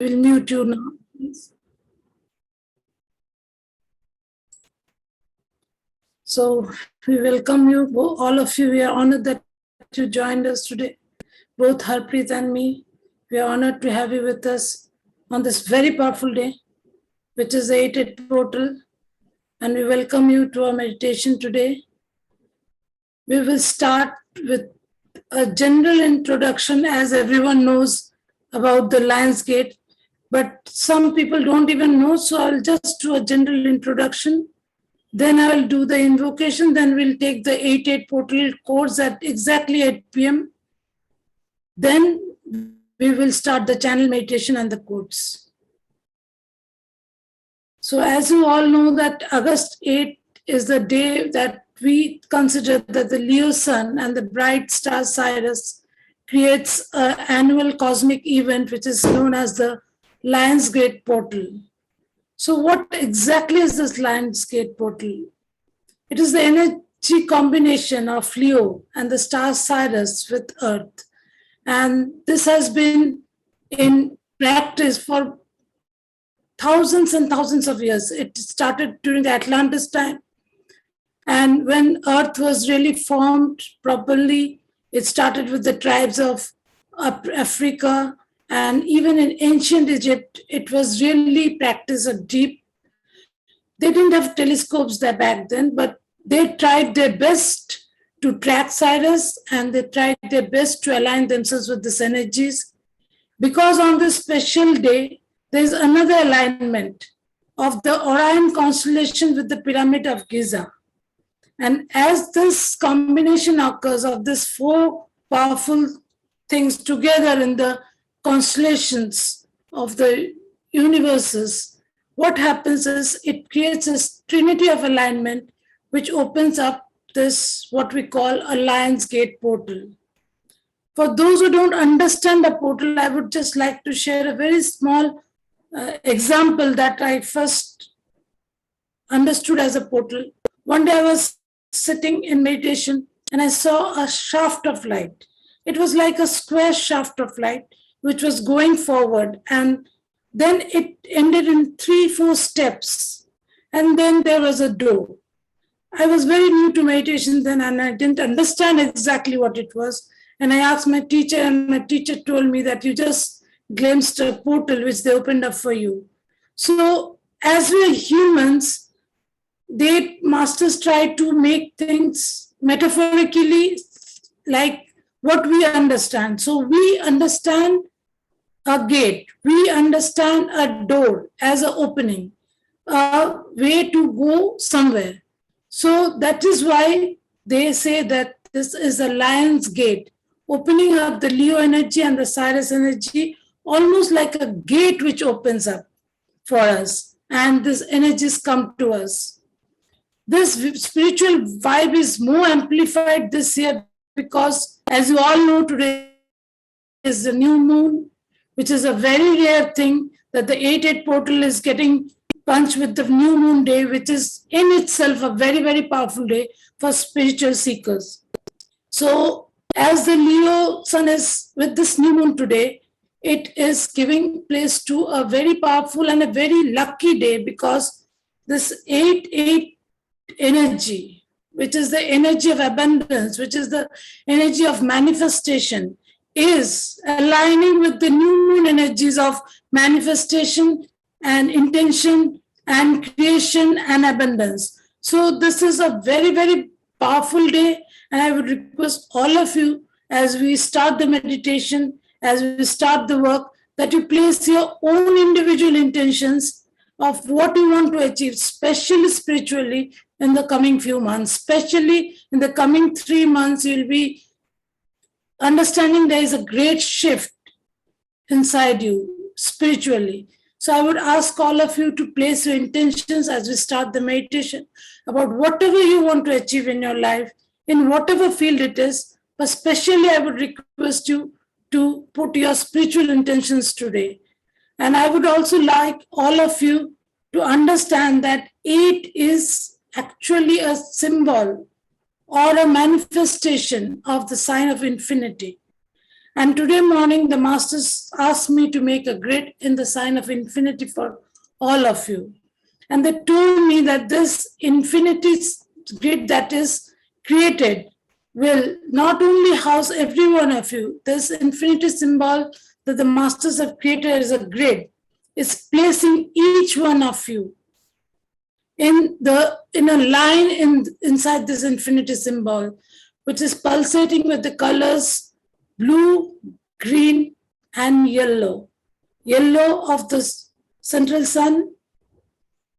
will mute you now, please. So we welcome you, all of you. We are honored that you joined us today, both Harpreet and me. We are honored to have you with us on this very powerful day, which is the 8-8 portal. And we welcome you to our meditation today. We will start with a general introduction, as everyone knows about the Lion's Gate, but some people don't even know, so I'll just do a general introduction. Then I will do the invocation, then we'll take the 8-8 portal course at exactly 8 p.m. Then we will start the channel meditation and the codes. So as you all know that August 8 is the day that we consider that the Leo sun and the bright star Sirius creates an annual cosmic event which is known as the Lion's Gate portal. So what exactly is this Lion's Gate portal? It is the energy combination of Leo and the star Sirius with Earth. And this has been in practice for thousands and thousands of years. It started during the Atlantis time. And when Earth was really formed properly, it started with the tribes of Africa. And even in ancient Egypt, it was really practiced a deep. They didn't have telescopes there back then, but they tried their best to track Sirius, and they tried their best to align themselves with these energies. Because on this special day, there is another alignment of the Orion constellation with the Pyramid of Giza. And as this combination occurs of these four powerful things together in the constellations of the universes, what happens is it creates a trinity of alignment which opens up this, what we call a Lion's Gate portal. For those who don't understand the portal, I would just like to share a very small example that I first understood as a portal. One day I was sitting in meditation and I saw a shaft of light. It was like a square shaft of light which was going forward, and then it ended in 3-4 steps, and then there was a door. I was very new to meditation then, and I didn't understand exactly what it was. And I asked my teacher, and my teacher told me that you just glimpsed a portal which they opened up for you. So as we are humans, they masters try to make things metaphorically like what we understand. So we understand a gate, we understand a door as an opening, a way to go somewhere. So that is why they say that this is a Lion's Gate, opening up the Leo energy and the Sirius energy, almost like a gate which opens up for us, and these energies come to us. This spiritual vibe is more amplified this year because, as you all know, today is the new moon, which is a very rare thing that the 8-8 portal is getting punched with the new moon day, which is in itself a very, very powerful day for spiritual seekers. So as the Leo sun is with this new moon today, it is giving place to a very powerful and a very lucky day, because this 8-8 energy, which is the energy of abundance, which is the energy of manifestation, is aligning with the new moon energies of manifestation and intention and creation and abundance. So this is a very, very powerful day, and I would request all of you, as we start the meditation, as we start the work, that you place your own individual intentions of what you want to achieve, especially spiritually, in the coming few months. Especially in the coming 3 months, you'll be understanding there is a great shift inside you spiritually. So I would ask all of you to place your intentions as we start the meditation about whatever you want to achieve in your life, in whatever field it is. But especially I would request you to put your spiritual intentions today. And I would also like all of you to understand that 8 is actually a symbol or a manifestation of the sign of infinity. And today morning, the masters asked me to make a grid in the sign of infinity for all of you. And they told me that this infinity grid that is created will not only house every one of you, this infinity symbol that the masters have created as a grid is placing each one of you in a line inside this infinity symbol, which is pulsating with the colors blue, green, and yellow. Yellow of the central sun,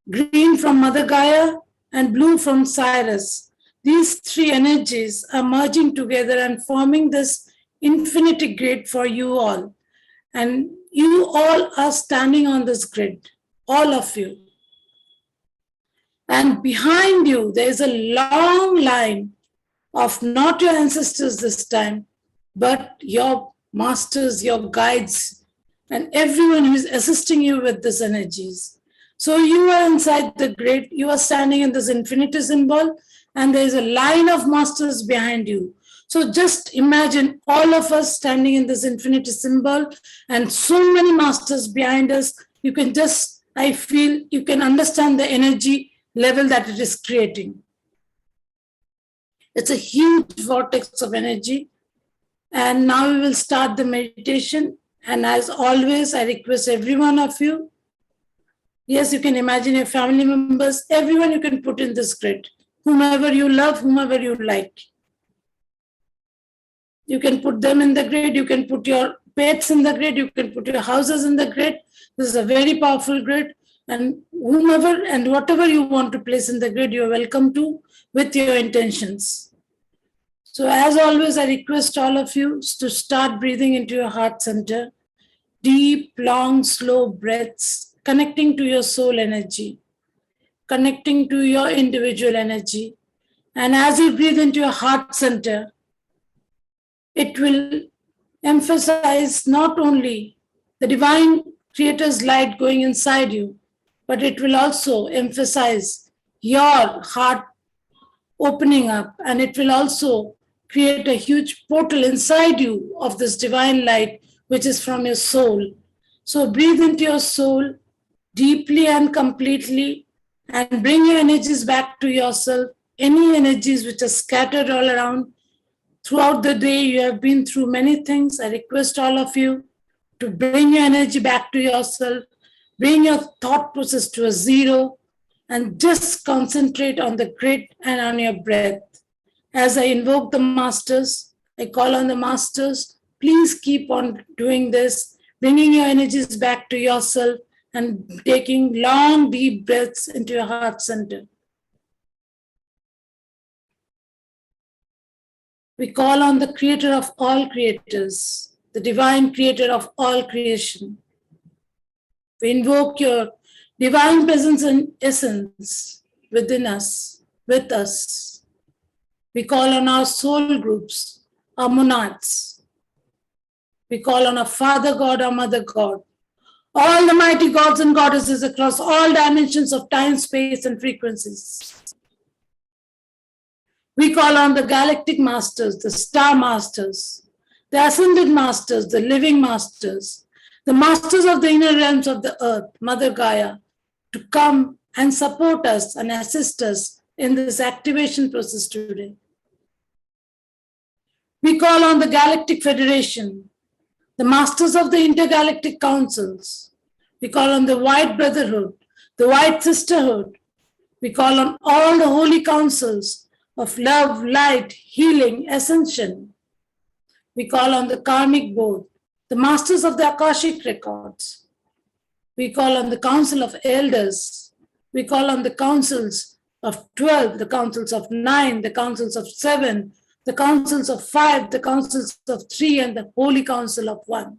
green from Mother Gaia, and blue from Cyrus. These three energies are merging together and forming this infinity grid for you all. And you all are standing on this grid, all of you. And behind you, there is a long line of not your ancestors this time, but your masters, your guides, and everyone who is assisting you with these energies. So you are inside the grid, you are standing in this infinity symbol, and there is a line of masters behind you. So just imagine all of us standing in this infinity symbol and so many masters behind us. You can just, I feel, you can understand the energy level that it is creating. It's a huge vortex of energy. And now we will start the meditation. And as always, I request every one of you, yes, you can imagine your family members, everyone you can put in this grid, whomever you love, whomever you like. You can put them in the grid, you can put your pets in the grid, you can put your houses in the grid. This is a very powerful grid. And whomever and whatever you want to place in the grid, you're welcome to with your intentions. So as always, I request all of you to start breathing into your heart center. Deep, long, slow breaths, connecting to your soul energy, connecting to your individual energy. And as you breathe into your heart center, it will emphasize not only the divine creator's light going inside you, but it will also emphasize your heart opening up, and it will also create a huge portal inside you of this divine light, which is from your soul. So breathe into your soul deeply and completely and bring your energies back to yourself. Any energies which are scattered all around throughout the day, you have been through many things. I request all of you to bring your energy back to yourself, bring your thought process to a zero, and just concentrate on the grid and on your breath. As I invoke the masters, I call on the masters, please keep on doing this, bringing your energies back to yourself and taking long, deep breaths into your heart center. We call on the creator of all creators, the divine creator of all creation. We invoke your divine presence and essence within us, with us. We call on our soul groups, our monads. We call on our Father God, our Mother God, all the mighty gods and goddesses across all dimensions of time, space, and frequencies. We call on the galactic masters, the star masters, the ascended masters, the living masters, the masters of the inner realms of the earth, Mother Gaia, to come and support us and assist us in this activation process today. We call on the Galactic Federation, the masters of the intergalactic councils. We call on the White Brotherhood, the White Sisterhood. We call on all the holy councils of love, light, healing, ascension. We call on the Karmic Board, the masters of the Akashic records. We call on the Council of Elders. We call on the councils of 12, the councils of 9, the councils of 7, the councils of 5, the councils of 3, and the Holy Council of 1.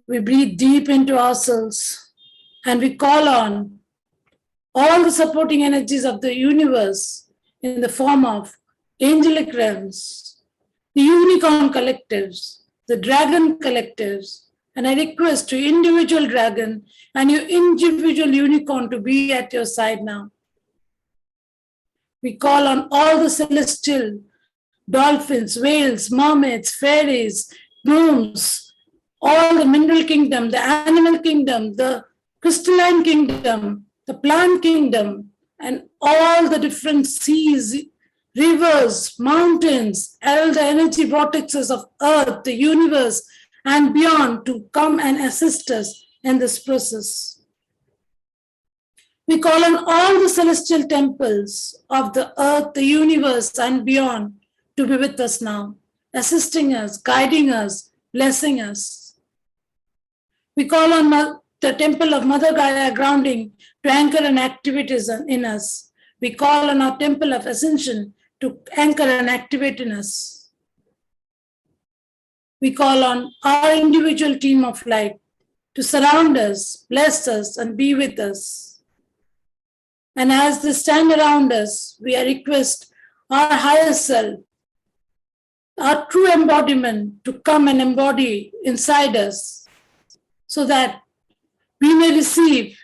We breathe deep into ourselves and we call on all the supporting energies of the universe in the form of angelic realms, the unicorn collectives, the dragon collectives, and I request to individual dragon and your individual unicorn to be at your side now. We call on all the celestial dolphins, whales, mermaids, fairies, gnomes, all the mineral kingdom, the animal kingdom, the crystalline kingdom, the plant kingdom, and all the different seas, rivers, mountains, all the energy vortexes of earth, the universe, and beyond to come and assist us in this process. We call on all the celestial temples of the earth, the universe, and beyond to be with us now, assisting us, guiding us, blessing us. We call on the temple of Mother Gaia grounding to anchor and activate in us. We call on our temple of ascension to anchor and activate in us. We call on our individual team of light to surround us, bless us, and be with us. And as they stand around us, we request our higher self, our true embodiment, to come and embody inside us so that we may receive,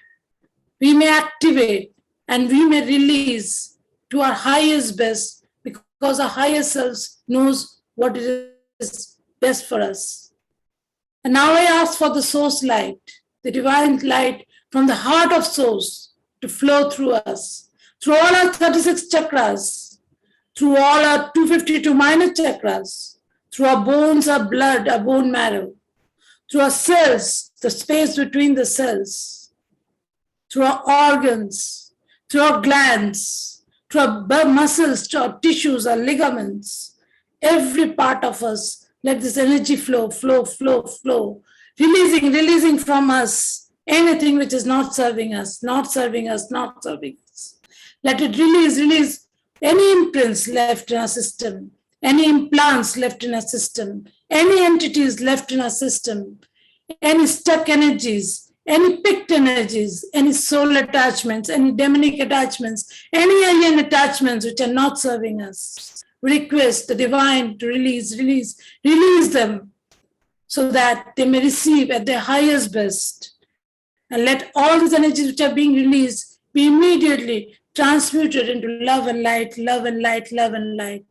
we may activate, and we may release to our highest best, because our higher self knows what it is best for us. And now I ask for the source light, the divine light from the heart of source to flow through us, through all our 36 chakras, through all our 252 minor chakras, through our bones, our blood, our bone marrow, through our cells, the space between the cells, through our organs, through our glands, through our muscles, to our tissues, our ligaments, every part of us. Let this energy flow, flow, flow, flow, releasing from us anything which is not serving us, not serving us, not serving us. Let it release any imprints left in our system, any implants left in our system, any entities left in our system, any stuck energies, any picked energies, any soul attachments, any demonic attachments, any alien attachments which are not serving us. Request the divine to release them so that they may receive at their highest best. And let all these energies which are being released be immediately transmuted into love and light, love and light, love and light.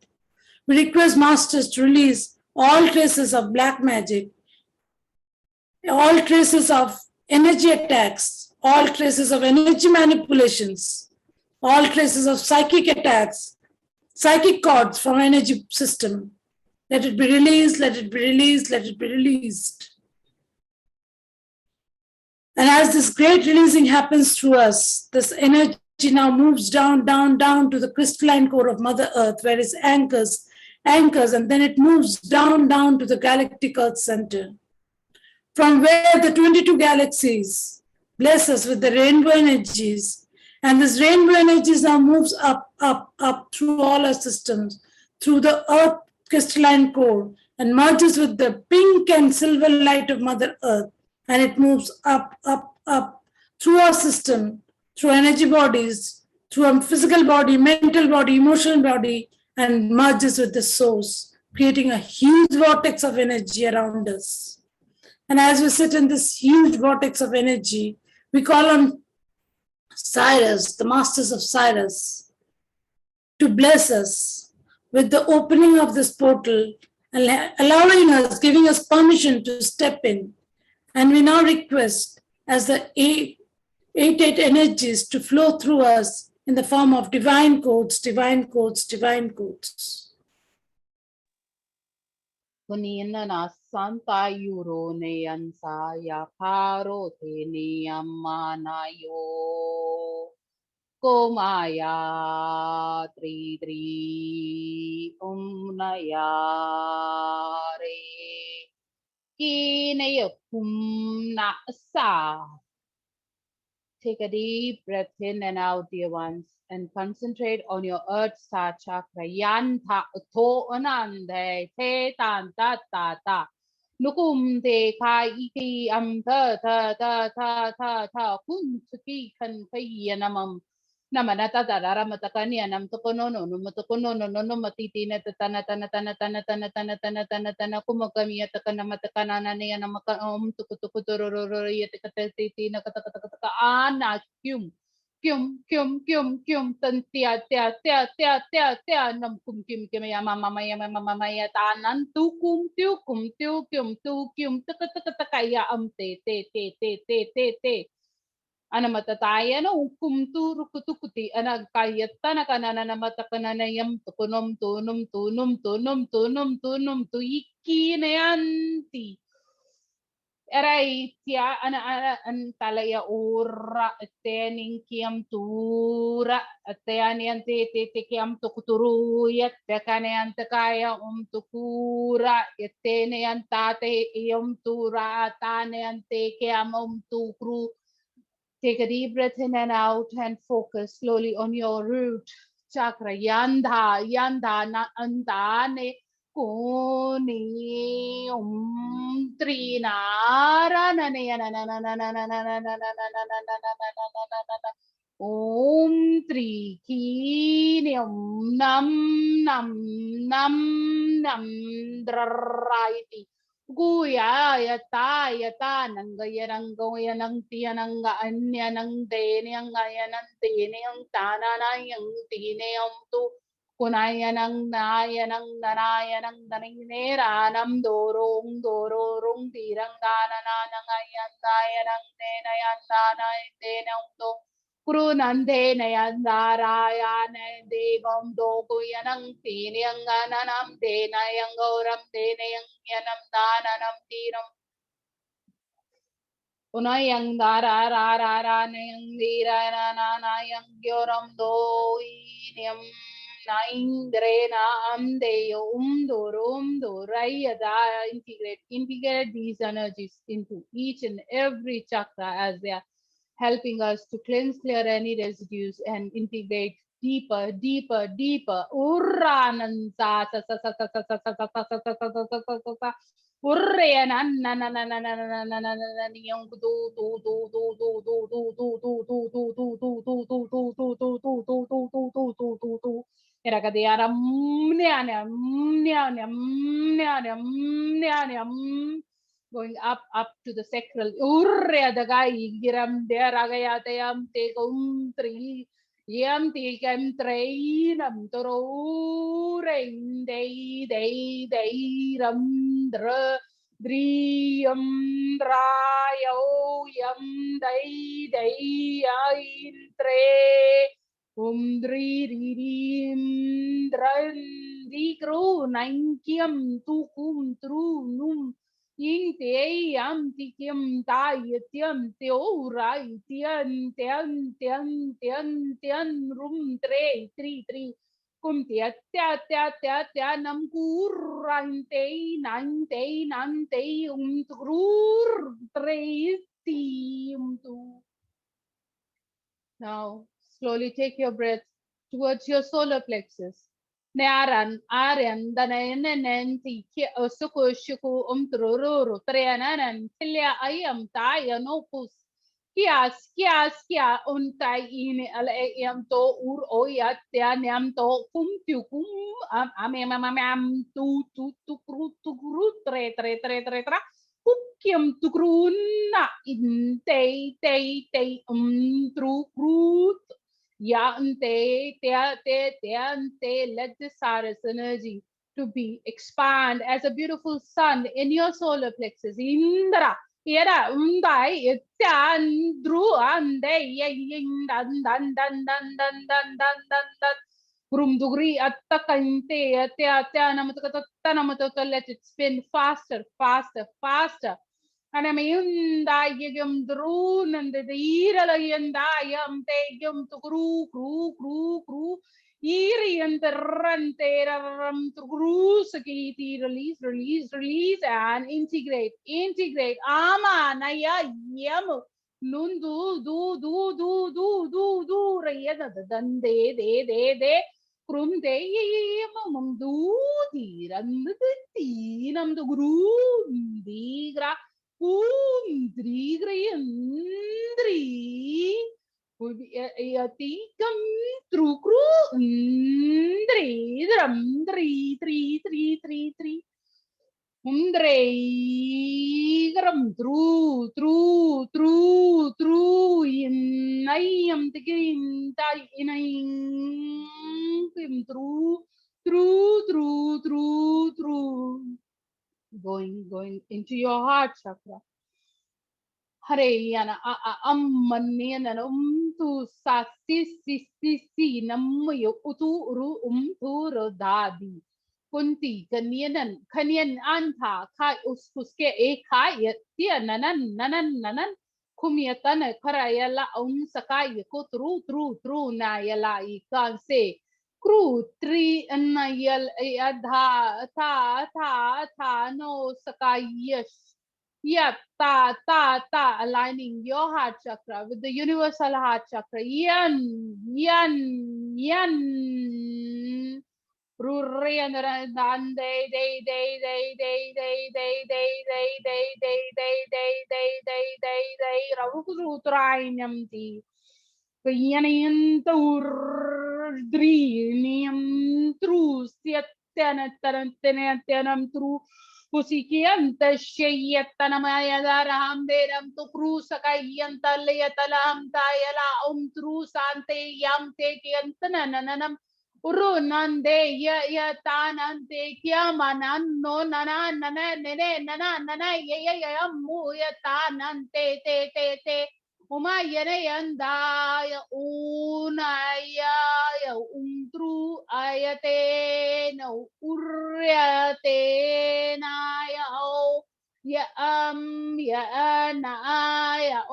We request masters to release all traces of black magic, all traces of energy attacks, all traces of energy manipulations, all traces of psychic attacks, psychic cords from energy system. Let it be released, let it be released, let it be released. And as this great releasing happens through us, this energy now moves down to the crystalline core of Mother Earth, where it anchors, and then it moves down to the galactic Earth center, from where the 22 galaxies bless us with the rainbow energies. And this rainbow energies now moves up through all our systems, through the Earth crystalline core, and merges with the pink and silver light of Mother Earth. And it moves up through our system, through energy bodies, through our physical body, mental body, emotional body, and merges with the source, creating a huge vortex of energy around us. And as we sit in this huge vortex of energy, we call on Sirius, the masters of Sirius, to bless us with the opening of this portal and allowing us, giving us permission to step in. And we now request as the eight energies to flow through us in the form of divine codes, divine codes, divine codes. Kunina Santa Euro Neansa Yakaro Teniamanayo Komaya Tri Umnayare Kinayakum Na Sa. Take a deep breath in and out, dear ones, and concentrate on your Earth Star chakra. Yanta to anande te tan ta ta ta. Nukum te kai iki ta ta ta ta ta ta kun tuki kan kai namam. Namanata darara matakani anam tokonono no matokonono no matiti na tana kumakami atakana matakana na niya na maka tukutukuturoro yatakatati na katakataka ana kyum kyum tan tia nam kim ya mama ya tanan tu kyum taka ya te ana matataya na ukum tu rukutukuti ana kayata na kanana na matakana na yam tunum tu iki na yanti erai tia ana an talaya ura tening kiam tura teani ante te kiam tukuturu yat tekane ante kaya tukura yetene antate iom tura tane ante kiam tukru. Take a deep breath in and out and focus slowly on your root chakra. Yandha, na andane, kuni, trinara, na na na na na na na na na na na na na na na Om Tri Kini Nam Draiti Guya yata nangaya nangoya nang tiya nanga anya nang dene ang aya nang tene ang tana na yang tine ang tu kunaya nang naya nang nanaya nang naninera nam dorong tirang dana na nang ayan naya nang dena yan dana dena ang tu Kuru nande nayandaraya devam dogu yanang tini yang ananam dena yang gauram dena yang yanam dananam tiram unayang dara ra nayang dira na yang gyoram do inyam naindre na amdeyo dorayada integrate these energies into each and every chakra as they are helping us to cleanse, clear any residues and integrate deeper. Urranansa Urreanan yung going up to the sacral. Urre adagai giram deragayatayam te tri yam te kam trainam toro rein dei ram dra driyam drayo yam dei ain tre dri rim dran di kru nankiam tukum tru num Ying te yam tikim ta yetiam te ora tian rum tri kum tia nam kuran te nan te trur tre tu. Now slowly take your breath towards your solar plexus. Naran Aryan Dananen Suku Shuku Truru Triananan Tilia Ayam Taya Nopus Kia Untai in Alayam to Ur Oyat Tianiam to Kum Tukum Amam tu Gru Tre Tra Kukiam Tukruna in Te Tru Grut Yante, let this Saras energy to be expand as a beautiful sun in your solar plexus. Indra, Yera, Undai, Ityan, Dru, Ande, Ying, dan. Gurumdugri at takante, at Namatata, let it spin faster. And I mean, yum drone and the ira and yum take yum to crew, iri and the run to grusaki, release, and integrate. Ama, naya, yum. Nundu, do, rayada, dan de. Krum de mum do tiran the tinam the groom digra drigri would be a tikam true crew dram 3 Gram true in Rayam Tikin Tai Inaing Kim through. Going into your heart chakra. Hare yana ammanena tu sa si nam yo utu ru tu ro dadi. Kunti kanyan anta kai uskuske e kai tia nanan kumyatana karayala sakai ko tru na yala ikan se kru tri na yal adha ta no sakai yes. Yeah, ta, aligning your heart chakra with the universal heart chakra. Yan. Rurian dan day Raukuturainam ti. Kayanian tur drinium true siatanam true. Pusikianta shayatana daraham deram to cruisa kayanta leatalam tayala tru sante yam te kiantananam urunande ya tanante kiamanan no nana ya mu ya tanante te umayana ya unaya ya tru ayate no uryate na ya ya na ya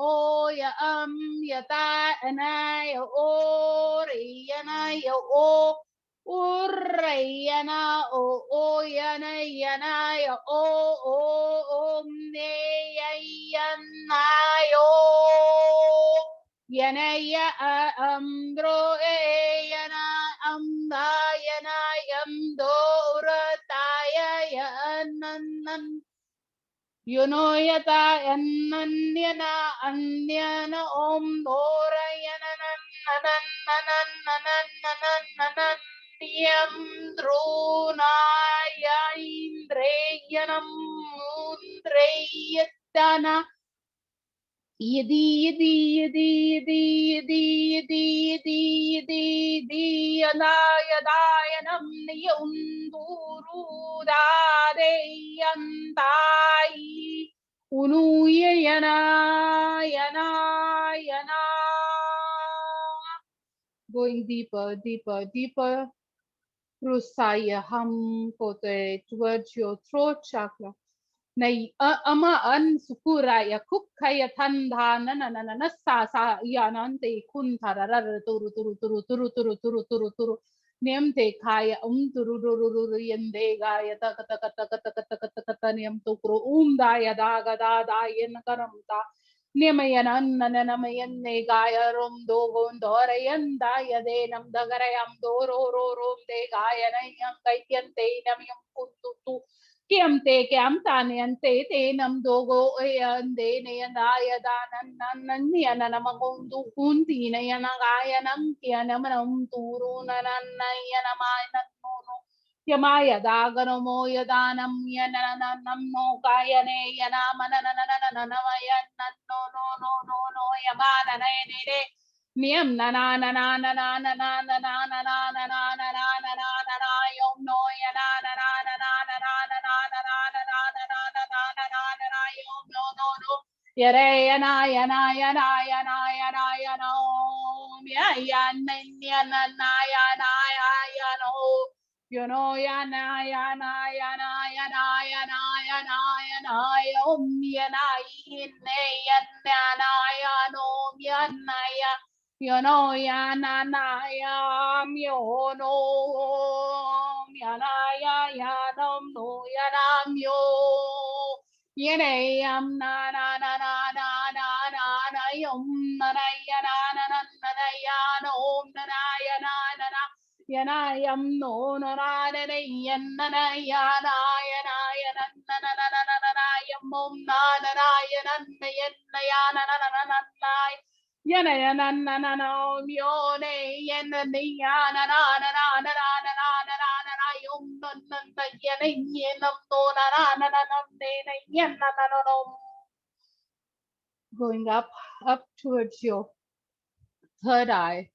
ya ta na ya ya urayana yana ya ne yana yana ya amdro yana yana yamdortaya yanan yata annanyana anyana dorayana nanan yam drunaya indreyanam mundreyatana yadi anayadayanam yunduru dadeyantai unuyana yana going deeper Rusaya hum towards your throat chakra. Nay ama an sukuraya kukkaya tandha na sa yanante kun tarara turu nemte kaya turu yende gaya kata nem tukru daya da yen karamta Nemayan ne gaya rum do gondora yanda yade nam dagarayam do ro de gaya nayam kaityan nam yam kuntu Kiam tane ante te nam dogo ande ne andaya danan yana namagundu kunti na yana gaya nam kiana manam turu nanan yana mai no Yamaya dagano mo yadanam yananam no kaya ne yana manananananamayan no yamana ne Niyam na yom no ya na yom no yare ya na no you know ya na yom ya na inne ya no ya you know ya na yo no ya no ya yo yene yam na yom na ya ya no yana yam no yan ya yam yana mione going up towards your third eye.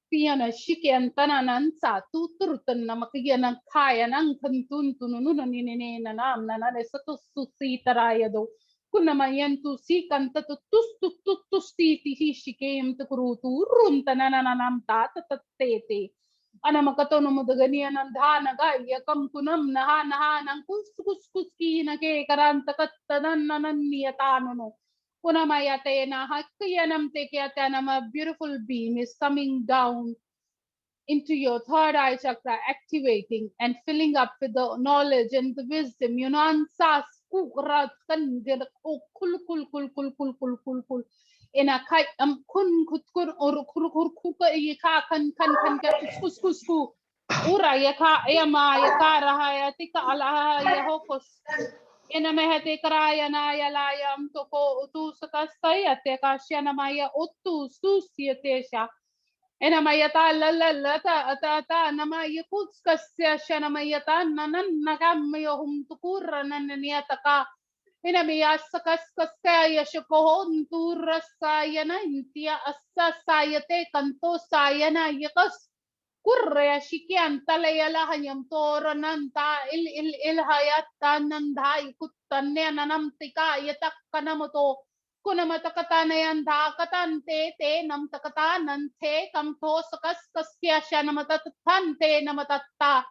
Piana shikian tananan sa tuturutan na makiyan ng kaya ng kantun tunununan ni nanam na sa to susi taraya do. Kuna mayan tu si kanta tu tus ti shikem tu kurutu run tanananam ta tatatete. Ana makatono mo daganian ng dhana gaya kam kunam naha ng kus ki na ke karanta katanan nanan niyatano no. Kuna mayate na hakiyanam te nama beautiful beam is coming down into your third eye chakra, activating and filling up with the knowledge and the wisdom. You know, ansas kul in a kai kun or kuka yaka kan kus ura yaka yama yaka raha tika ala yahokos. Ina mehete kraya na yalayam toko utu sakastaya te kasyana maya utu susyatesha. Ina mayata lalata atata namaya kutskasya shana mayata nanan nagamayo humtukura nananiyataka. Ina miyasakaskasya shakohon turasaya na intia asasayate kanto sayana yakas. Kurre shikian talayala hanyam toro nanta il hayata nandai kuttanne nanam tika yatak kanamoto kunamatakata nayan da katante te nam takata nante kam to sakas kasya shanamatatante namatatta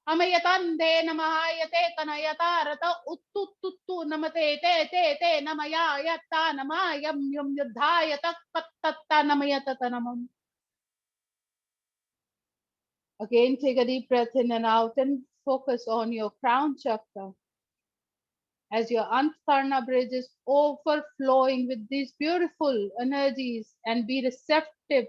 amayatande namahayate kanayata rata uttu namate te namaya yatta namayam yum yudhayata kattatta namayatata namam. Again, take a deep breath in and out and focus on your crown chakra. As your Antharana bridge is overflowing with these beautiful energies, and be receptive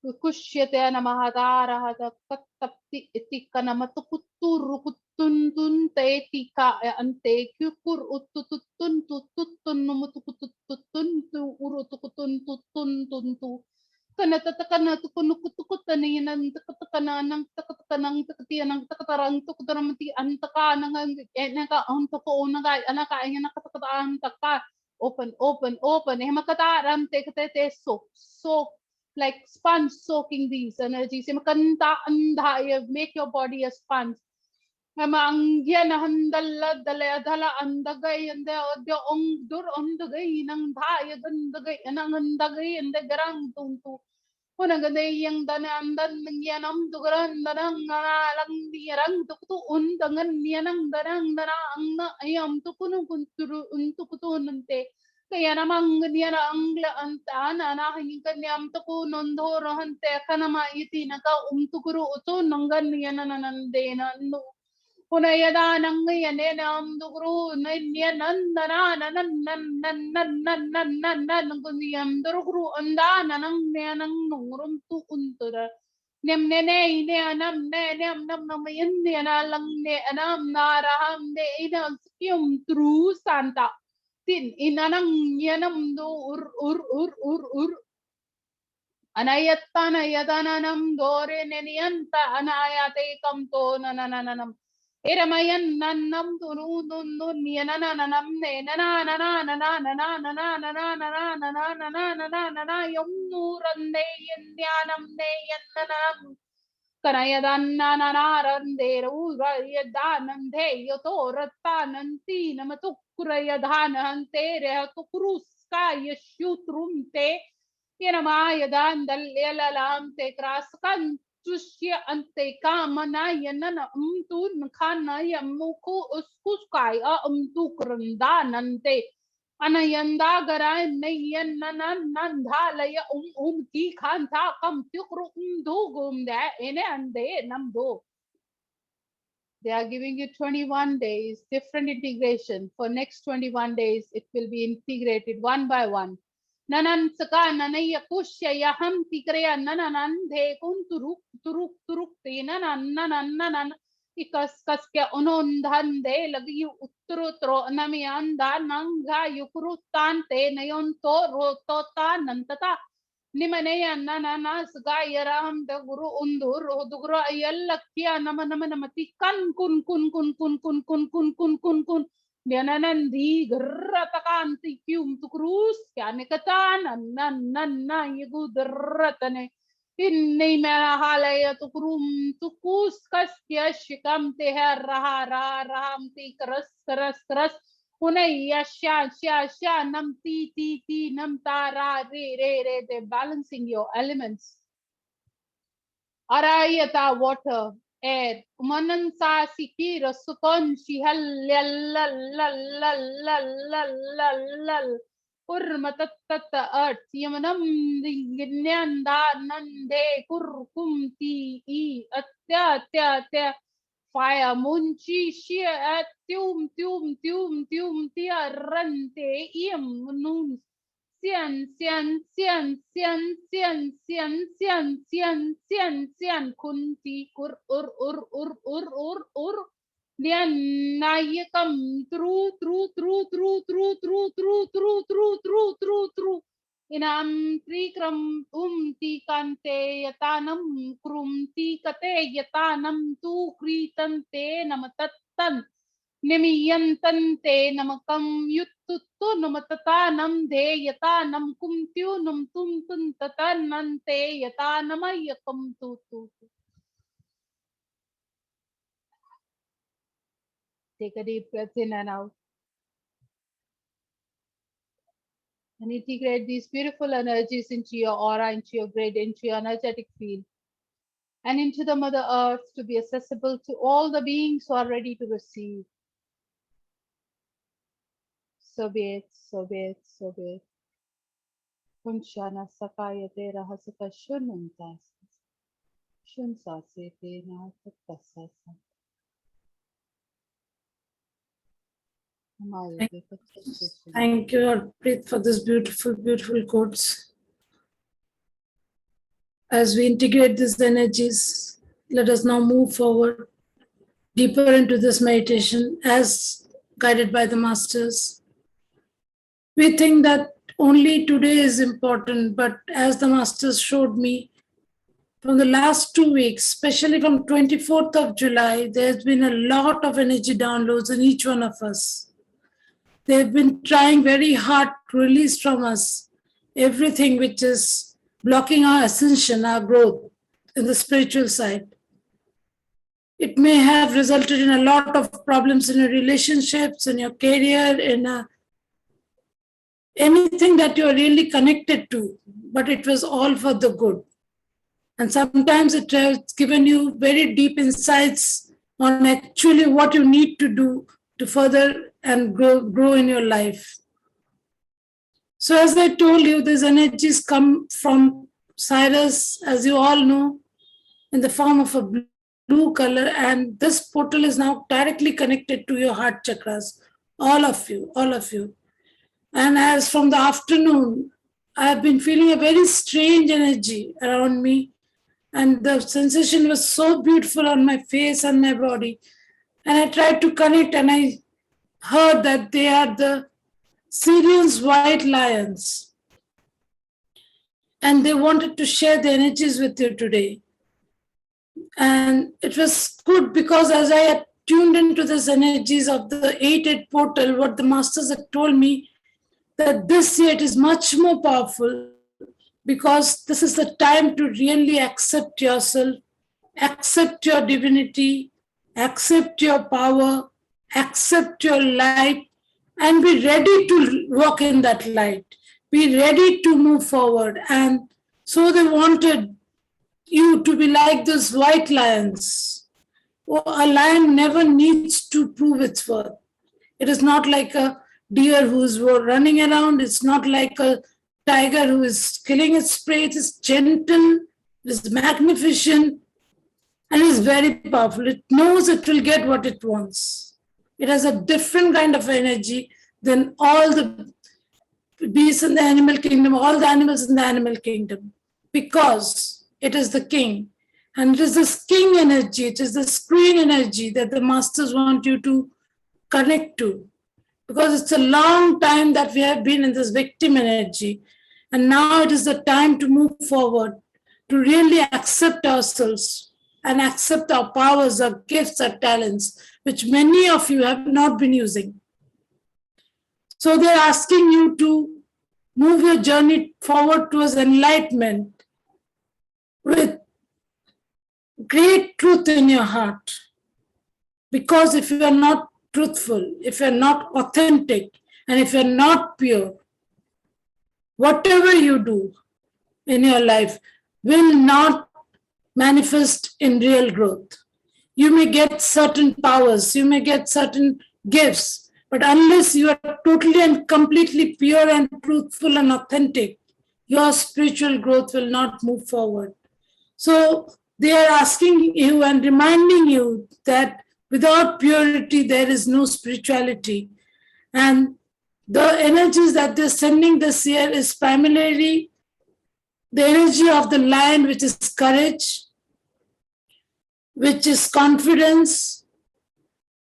to Kushyate Namahadarahata Katapti Etika Namatukutur Kutundun Tetika Ante Kukur Ututun Tutun Numutukutun Urutukutun Tutun kanatatakana tukunukutukutan niyan takatakana ng takatakanang takatiyan ng takatarang tukutaramati antaka nang naka antoko naga anaka ay nakatakataan taka open makataram tekate so like sponge soaking these energies makanta andha make your body a sponge ang yan handala dala andagay ande odyo ong dur ondagay nang dhaya gandagay nang andagay ande garang tuntu una ganay yang danandan nangyanam dugaran danang lang nirang tuktu undangan niyanang danang danang na ayam tukunu kunturu untukutu nante kaya namang niyana angla antana na hingin kanyam tuku nondoro hante kanama iti naka tukuru utu nanggan niyana nanande no una yada nang yane nam dugru nyan nan kuniyam dugru anda nang nang nungrum tu untura nem ne anam nam yin ne lang ne anam naraham ne ina skim true santa tin inanang yanam do ur anayatana yadananam dore neniyanta anayate kam to nananam Eramayan nanam tunu nun yanananam ne na yom nuran ne yanam ne yananam kanayadanna nanarande ura yadanam de yotoratananti namatukurayadanante rehatukruska yashutrum Yanamayadan dalalam te kraskan Tushya ante kamana yanana umtun kana yamuku uskuskai umtukranda nante anayanda garay nayanana nandhalaya ki khanta kam tukru umdugum da ene ande namdo. They are giving you 21 days, different integration. For next 21 days, it will be integrated one by one. Nanan saka nanaya kusya yaham tikreya nananan de kun turuk te nanan ikas kaskya unon dhan de lagi uttro namiyanda nanga yukrutan te nayon to rotota nantata nimanaya nananas gayaram de guru undur dugro ayallakya nama namati kan kun Nyananandi Gratakanti Cum to Cruz, Canicatan, Nana, Yagudratane, in Nemehalaya to Krum to Kuskas, Yashikam te Rahara, Rahamti, Kras, Une Yasha, Sha, Nam Ti, Nam Tara, Re, they're balancing your elements. Arayata water, air, Manansa Sikira Sukon, Shihal, Urmatatata earth, Yamanam, Ginanda, Nande, Kurkumti, Atya, fire, Munchi, Shia, at Tum, Tia, Rante, Iam, Noon. Sian, kunti, Lian, nayakam, true. Inam, trikram, kante, yatanam, krumti, kate, yatanam, tu, kritante, namatatan. Nimiyantante namakam yuttutu namatatanam de yatanam kumtyu num tum tatanante yatanamayakam tutu. Take a deep breath in and out. And integrate these beautiful energies into your aura, into your grid, into your energetic field, and into the Mother Earth to be accessible to all the beings who are ready to receive. So be it. Kunshana sakayate rahasaka shununtas. Shunsasete na tatasasa. Thank you, Harpreet, for this beautiful quotes. As we integrate these energies, let us now move forward deeper into this meditation as guided by the masters. We think that only today is important, but as the masters showed me, from the last 2 weeks, especially from 24th of July, there's been a lot of energy downloads in each one of us. They've been trying very hard to release from us everything which is blocking our ascension, our growth in the spiritual side. It may have resulted in a lot of problems in your relationships, in your career, in anything that you're really connected to, but it was all for the good. And sometimes it has given you very deep insights on actually what you need to do to further and grow in your life. So as I told you, these energies come from Sirius, as you all know, in the form of a blue color, and this portal is now directly connected to your heart chakras, all of you. And as from the afternoon, I have been feeling a very strange energy around me, and the sensation was so beautiful on my face and my body. And I tried to connect, and I heard that they are the Sirian's white lions. And they wanted to share the energies with you today. And it was good because as I had tuned into these energies of the 8-8 portal, what the masters had told me, that this year it is much more powerful because this is the time to really accept yourself, accept your divinity, accept your power, accept your light, and be ready to walk in that light. Be ready to move forward. And so they wanted you to be like those white lions. A lion never needs to prove its worth. It is not like a deer who is running around. It's not like a tiger who is killing its prey. It is gentle, it is magnificent, and it is very powerful. It knows it will get what it wants. It has a different kind of energy than all the beasts in the animal kingdom, all the animals in the animal kingdom, because it is the king. And it is this king energy, it is this queen energy that the masters want you to connect to. Because it's a long time that we have been in this victim energy. And now it is the time to move forward, to really accept ourselves and accept our powers, our gifts, our talents, which many of you have not been using. So they're asking you to move your journey forward towards enlightenment with great truth in your heart. Because if you are not truthful, if you're not authentic, and if you're not pure, whatever you do in your life will not manifest in real growth. You may get certain powers, you may get certain gifts, but unless you are totally and completely pure and truthful and authentic, your spiritual growth will not move forward. So they are asking you and reminding you that without purity, there is no spirituality. And the energies that they're sending this year is primarily the energy of the lion, which is courage, which is confidence,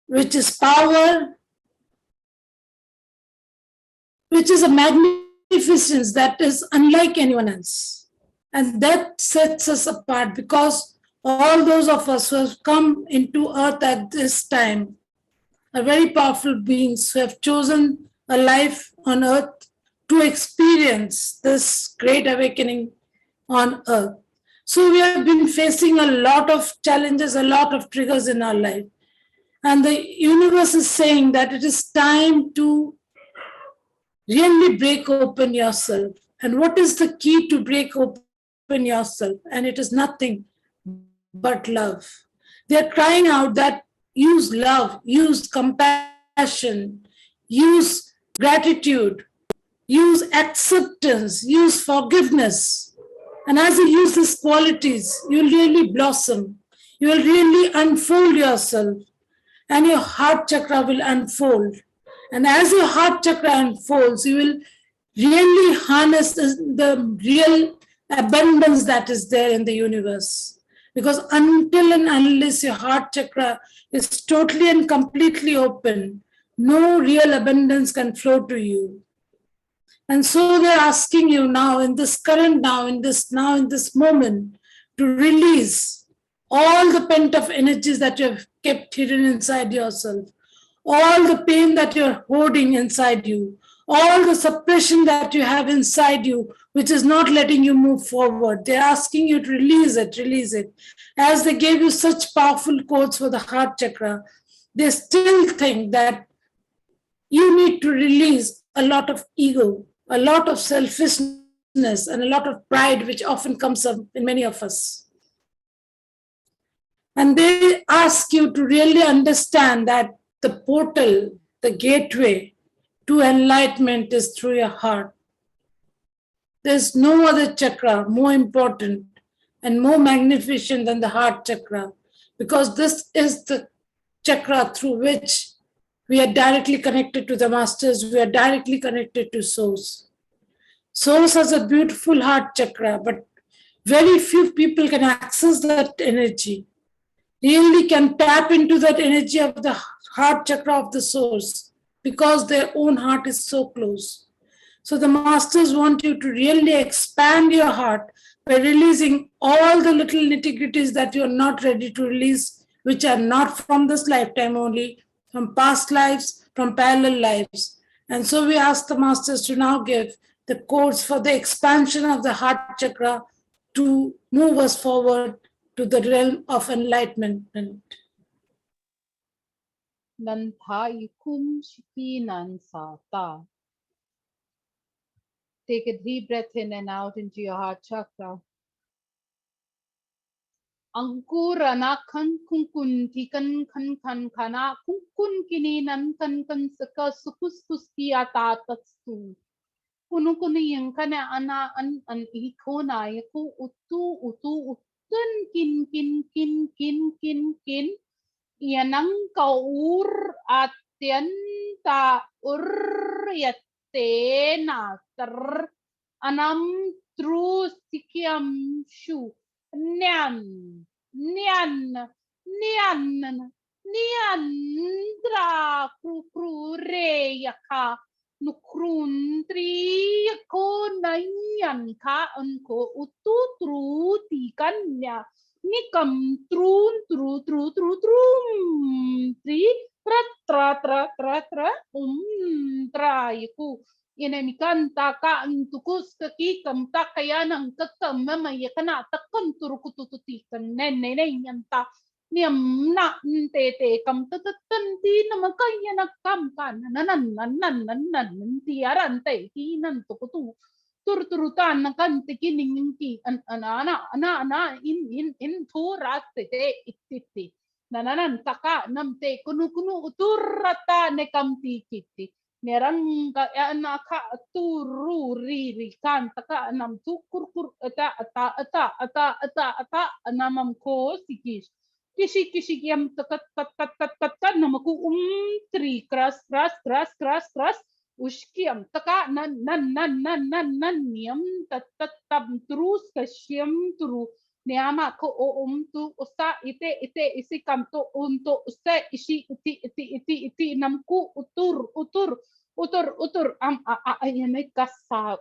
which is power, which is a magnificence that is unlike anyone else. And that sets us apart, because all those of us who have come into earth at this time are very powerful beings who have chosen a life on earth to experience this great awakening on earth. So we have been facing a lot of challenges, a lot of triggers in our life. And the universe is saying that it is time to really break open yourself. And what is the key to break open yourself? And it is nothing but love. They are crying out that use love, use compassion, use gratitude, use acceptance, use forgiveness. And as you use these qualities, you'll really blossom. You will really unfold yourself, and your heart chakra will unfold. And as your heart chakra unfolds, you will really harness the real abundance that is there in the universe. Because until and unless your heart chakra is totally and completely open, no real abundance can flow to you. And so they're asking you now in this current now in this moment to release all the pent-up energies that you have kept hidden inside yourself, all the pain that you're holding inside you, all the suppression that you have inside you, which is not letting you move forward. They're asking you to release it, release it. As they gave you such powerful quotes for the heart chakra, they still think that you need to release a lot of ego, a lot of selfishness, and a lot of pride, which often comes up in many of us. And they ask you to really understand that the portal, the gateway to enlightenment is through your heart. There's no other chakra more important and more magnificent than the heart chakra, because this is the chakra through which we are directly connected to the masters, we are directly connected to Source. Source has a beautiful heart chakra, but very few people can access that energy, really can tap into that energy of the heart chakra of the Source, because their own heart is so close. So the masters want you to really expand your heart by releasing all the little nitty-gritties that you're not ready to release, which are not from this lifetime only, from past lives, from parallel lives. And so we ask the masters to now give the codes for the expansion of the heart chakra to move us forward to the realm of enlightenment. Nanthayikum Shikinansata. Take a deep breath in and out into your heart chakra. Ankurana kan kunkun tikan kan kan kana kunkun kini nan kan kan saka sukus kuskiata tatsu. Kunukuni yang kana ana an ikona yaku utu utun kin yanang kaur atyanta uryatena ter anam tru sikyam shu nyan dra kru re yaka nukrundri ko nayan ka unko utu tru ti kanya nikam trun trum tri Tra tra tra tra tra yaku inemikan taka tukus kaki kam takayan ang kakam mama yakana takam turukutututi kan nene yanta niam na te kam tatatanti na makaya na kam kan nan ti arante ti nan tukutu turutan na kan tikining ki ana in turat te ititti nananan taka namte kunu uturata ne kamti kiti nerang ka anaka turu riri kan taka nam tu kur ata namam ko sikis kisi yam takat kat namaku tri kras uskiam taka nan niam tam terus kasyam turu Niama ko tu usa isi kamto untuk usa iti namku utur ayame kasa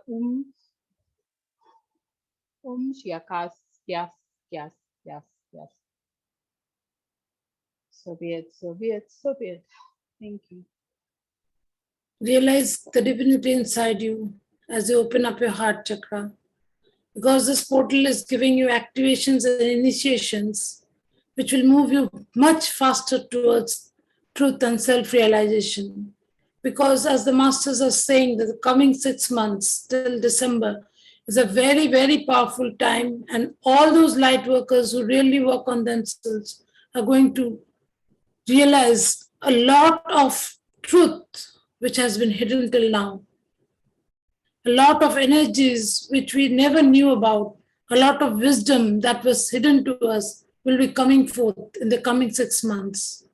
siakas yes. Soviet. Thank you. Realize the divinity inside you as you open up your heart chakra. Because this portal is giving you activations and initiations which will move you much faster towards truth and self-realization. Because as the masters are saying that the coming 6 months till December is a very, very powerful time, and all those light workers who really work on themselves are going to realize a lot of truth which has been hidden till now. A lot of energies which we never knew about, a lot of wisdom that was hidden to us will be coming forth in the coming 6 months.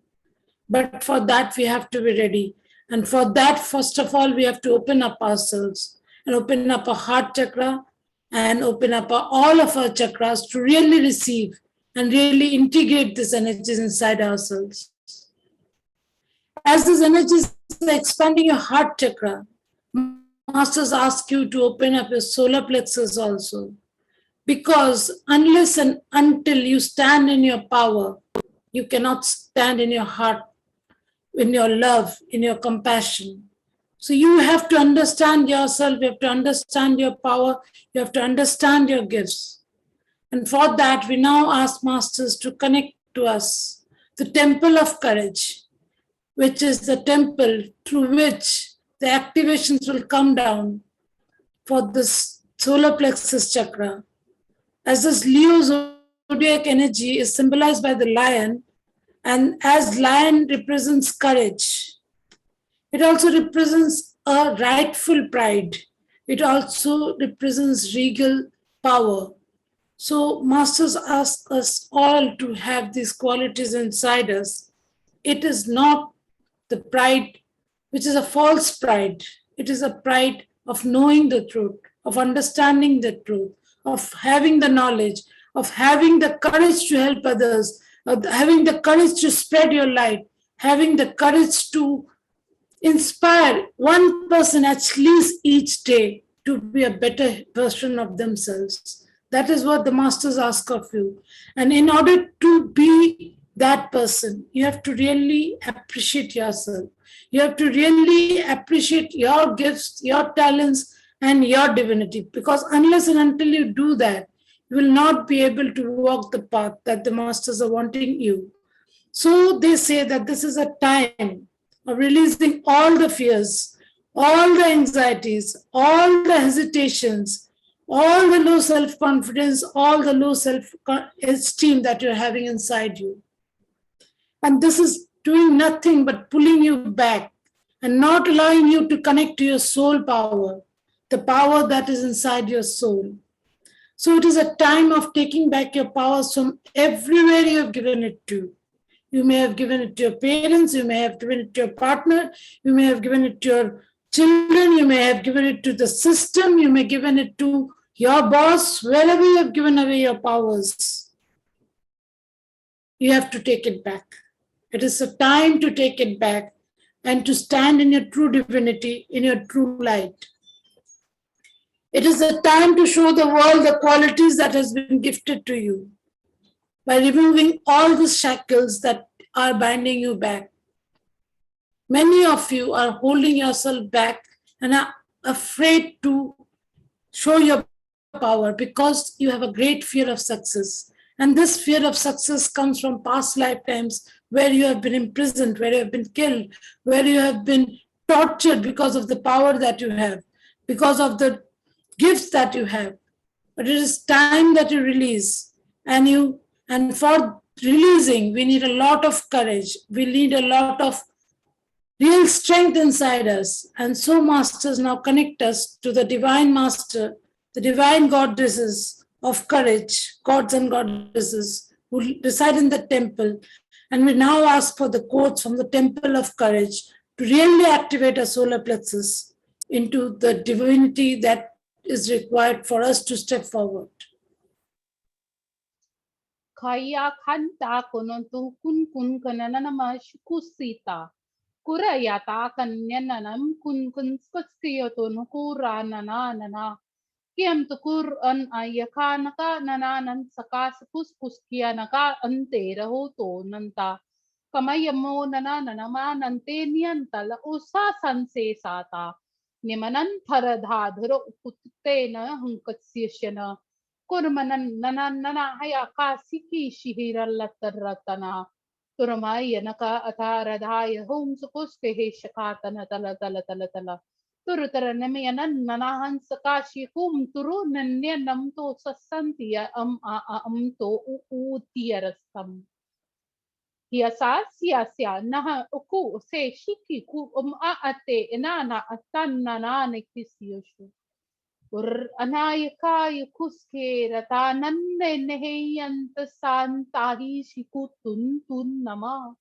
But for that, we have to be ready. And for that, first of all, we have to open up ourselves and open up our heart chakra and open up all of our chakras to really receive and really integrate these energies inside ourselves. As these energies are expanding your heart chakra, Masters ask you to open up your solar plexus also. Because unless and until you stand in your power, you cannot stand in your heart, in your love, in your compassion. So you have to understand yourself, you have to understand your power, you have to understand your gifts. And for that, we now ask Masters to connect to us the temple of courage, which is the temple through which the activations will come down for this solar plexus chakra. As this Leo zodiac energy is symbolized by the lion, and as lion represents courage, it also represents a rightful pride. It also represents regal power. So Masters ask us all to have these qualities inside us. It is not the pride which is a false pride. It is a pride of knowing the truth, of understanding the truth, of having the knowledge, of having the courage to help others, of having the courage to spread your light, having the courage to inspire one person at least each day to be a better version of themselves. That is what the Masters ask of you. And in order to be that person, you have to really appreciate yourself. You have to really appreciate your gifts, your talents, and your divinity. Because unless and until you do that, you will not be able to walk the path that the Masters are wanting you. So they say that this is a time of releasing all the fears, all the anxieties, all the hesitations, all the low self-confidence, all the low self-esteem that you're having inside you. And this is doing nothing but pulling you back and not allowing you to connect to your soul power, the power that is inside your soul. So it is a time of taking back your powers from everywhere you have given it to. You may have given it to your parents, you may have given it to your partner, you may have given it to your children, you may have given it to the system, you may have given it to your boss, wherever you have given away your powers. You have to take it back. It is a time to take it back and to stand in your true divinity, in your true light. It is a time to show the world the qualities that has been gifted to you by removing all the shackles that are binding you back. Many of you are holding yourself back and are afraid to show your power because you have a great fear of success. And this fear of success comes from past lifetimes where you have been imprisoned, where you have been killed, where you have been tortured because of the power that you have, because of the gifts that you have. But it is time that you release. And for releasing, we need a lot of courage. We need a lot of real strength inside us. And so, masters now connect us to the divine master, the divine goddesses of courage, gods and goddesses who reside in the temple. And we now ask for the quotes from the temple of courage to really activate our solar plexus into the divinity that is required for us to step forward. Kaya kanta kununtu kun kananama shukusita. Kurayata kanyananam kun skutskiyoto nukura nanana. Kiam tukur an ayakanaka nananan saka puskuskianaka ante rahoto nanta. Kamayamo nananama nante niyantala usa sanse sata. Nimanan paradhadharo ukutte na hunkatsishana. Kurmanan nanana hayaka siki shihiralatratana. Turamaya naka ataradhaya hom sukuske he shakatana tala tala tala tala. Turutara namayanan nanahan sakashi hum turu nanya namto sasantiya to uutiyarasam. Hiasasya naha uku se shiki ku aate enana atanna nane kisiyoshu. Ur anayaka yukuske rata nanne neheyanta santahi shikutun tun nama.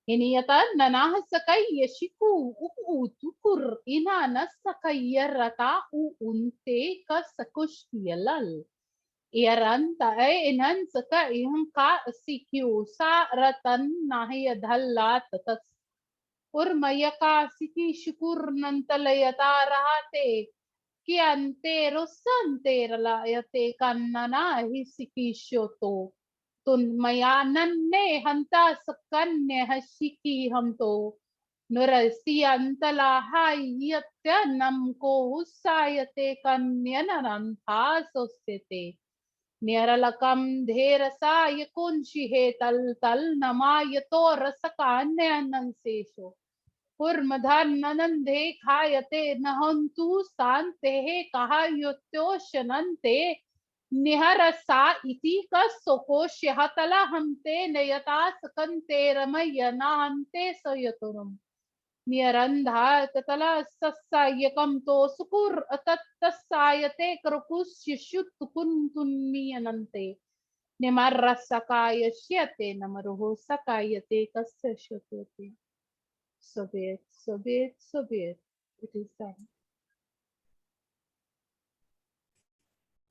Hiniyata nanah sakai yashiku tukur ina nasakaya rata unte ka sakushiyalal. Iaranta inan saka ihang ka sikyu sa ratan nahi adhalla tatas. Urmayaka siki shukur nantalayata rahate. Kiante rosante ralayate kannana hisiki shoto. Tun mayanan ne hanta sakan ne hashiki hamto. Nurasiyantala hayatya namko husayate kanyanarantha sosete. Niralakam dherasa yakunshi he tal namayato rasakanya nansesho. Urmadhan nanande khayate nahantu sante he kahayotyo shanante niharasa iti kasoko shihatala hamte nayata sakante ramaya nahante sayaturum. Nirandha tatala sassayakam to sukur atattasayate krakus shishut kuntunmiyanante. Nimarasakaya shyate namaruho sakayate kasya shutote. So be it, so be it, so be it. It is done.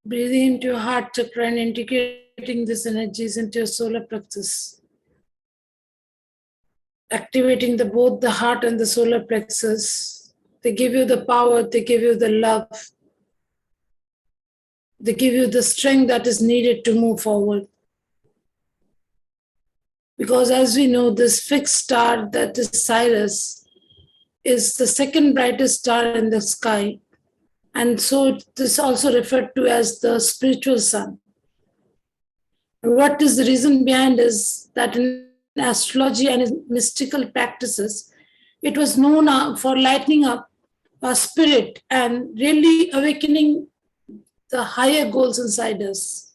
Breathing into your heart chakra and integrating these energies into your solar plexus. Activating both the heart and the solar plexus. They give you the power, they give you the love. They give you the strength that is needed to move forward. Because as we know, this fixed star that is Sirius is the second brightest star in the sky. And so this is also referred to as the spiritual sun. And what is the reason behind is that in astrology and in mystical practices, it was known for lightening up our spirit and really awakening the higher goals inside us.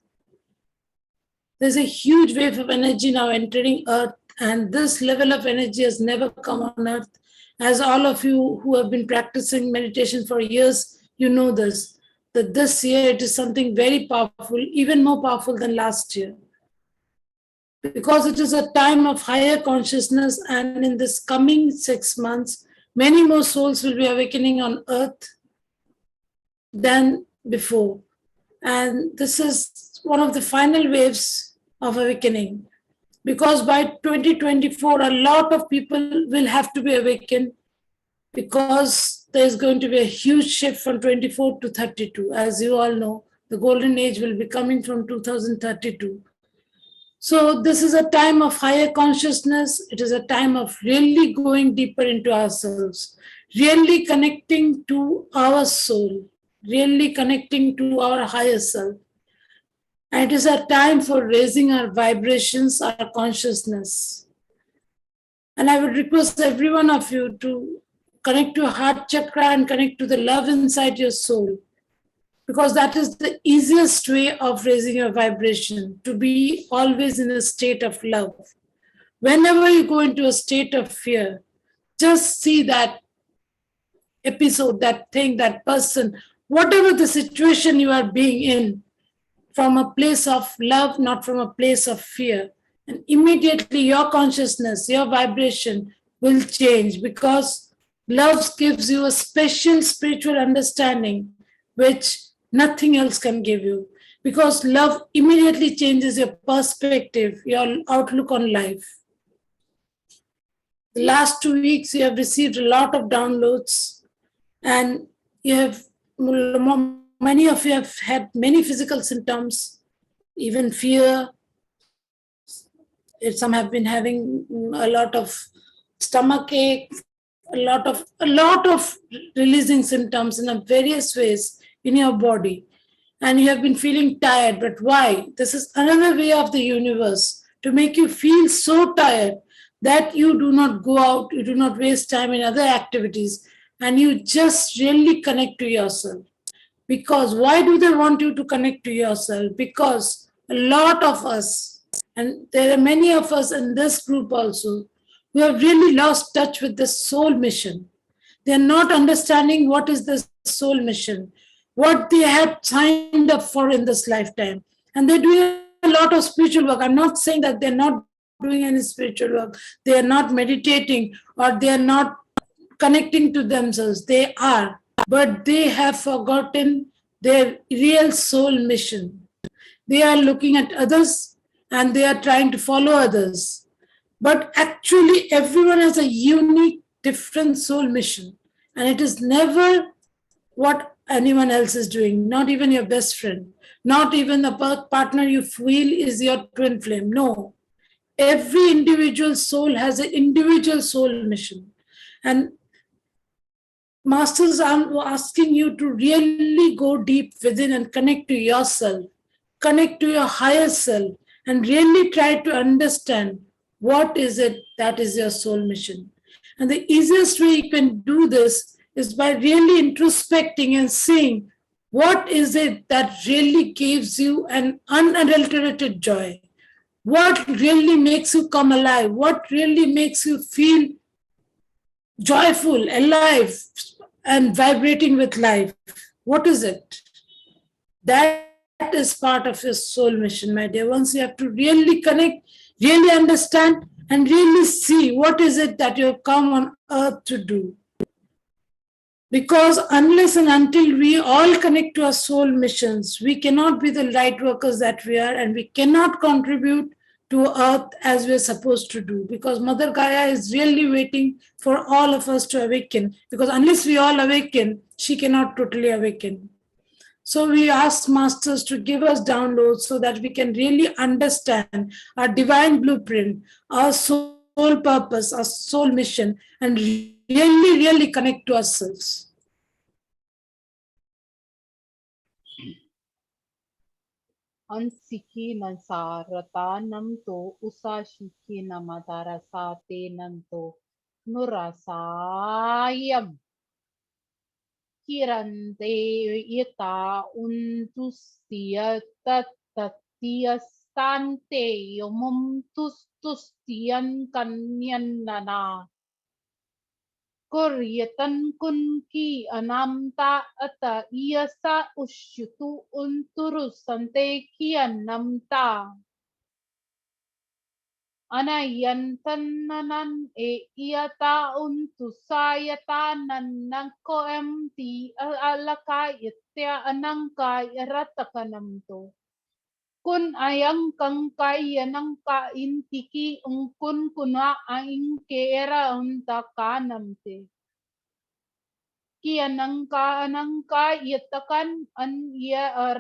There's a huge wave of energy now entering Earth, and this level of energy has never come on Earth. As all of you who have been practicing meditation for years, you know this, that this year it is something very powerful, even more powerful than last year. Because it is a time of higher consciousness, and in this coming 6 months, many more souls will be awakening on Earth than before. And this is one of the final waves of awakening. Because by 2024, a lot of people will have to be awakened because there's going to be a huge shift from 24 to 32. As you all know, the golden age will be coming from 2032. So this is a time of higher consciousness. It is a time of really going deeper into ourselves, really connecting to our soul, really connecting to our higher self. And it is a time for raising our vibrations, our consciousness. And I would request every one of you to connect to your heart chakra and connect to the love inside your soul, because that is the easiest way of raising your vibration, to be always in a state of love. Whenever you go into a state of fear, just see that episode, that thing, that person, whatever the situation you are being in, from a place of love, not from a place of fear. And immediately your consciousness, your vibration will change, because love gives you a special spiritual understanding which nothing else can give you. Because love immediately changes your perspective, your outlook on life. The last 2 weeks, you have received a lot of downloads, and you have, many of you have had many physical symptoms, even fear. Some have been having a lot of stomach ache, a lot of releasing symptoms in various ways in your body, and you have been feeling tired. But why? This is another way of the universe to make you feel so tired that you do not go out, you do not waste time in other activities, and you just really connect to yourself. Because why do they want you to connect to yourself? Because a lot of us, and there are many of us in this group also, who have really lost touch with the soul mission. They are not understanding what is the soul mission, what they have signed up for in this lifetime. And they're doing a lot of spiritual work. I'm not saying that they're not doing any spiritual work, they are not meditating, or they are not connecting to themselves. They are, but they have forgotten their real soul mission. They are looking at others and they are trying to follow others. But actually, everyone has a unique, different soul mission. And it is never what anyone else is doing, not even your best friend, not even the partner you feel is your twin flame. No. Every individual soul has an individual soul mission. And masters are asking you to really go deep within and connect to yourself, connect to your higher self, and really try to understand what is it that is your soul mission. And the easiest way you can do this is by really introspecting and seeing what is it that really gives you an unadulterated joy. What really makes you come alive? What really makes you feel joyful, alive, and vibrating with life? What is it? That is part of your soul mission, my dear ones. You have to really connect, really understand, and really see what is it that you have come on earth to do. Because unless and until we all connect to our soul missions, we cannot be the light workers that we are, and we cannot contribute to earth as we're supposed to do. Because Mother Gaia is really waiting for all of us to awaken. Because unless we all awaken, she cannot totally awaken. So we ask masters to give us downloads so that we can really understand our divine blueprint, our soul purpose, our soul mission, and really connect to ourselves. Ansiki nansarata namto usashiki namatarasa te nanto nurasayam kirante ita untustiya tatatiya stante yomum tustustiyan kanyan nana Kuryatan kunki anamta ata iyasa usyutu unturu sante kianamta. Anayantannanan e iyata untusayata nanako emti alaka itya anangka iratakanamto. Kun ayang kangkay yanangka intiki ungkun kuna aing kera untakanamte. ki anangka yatakan an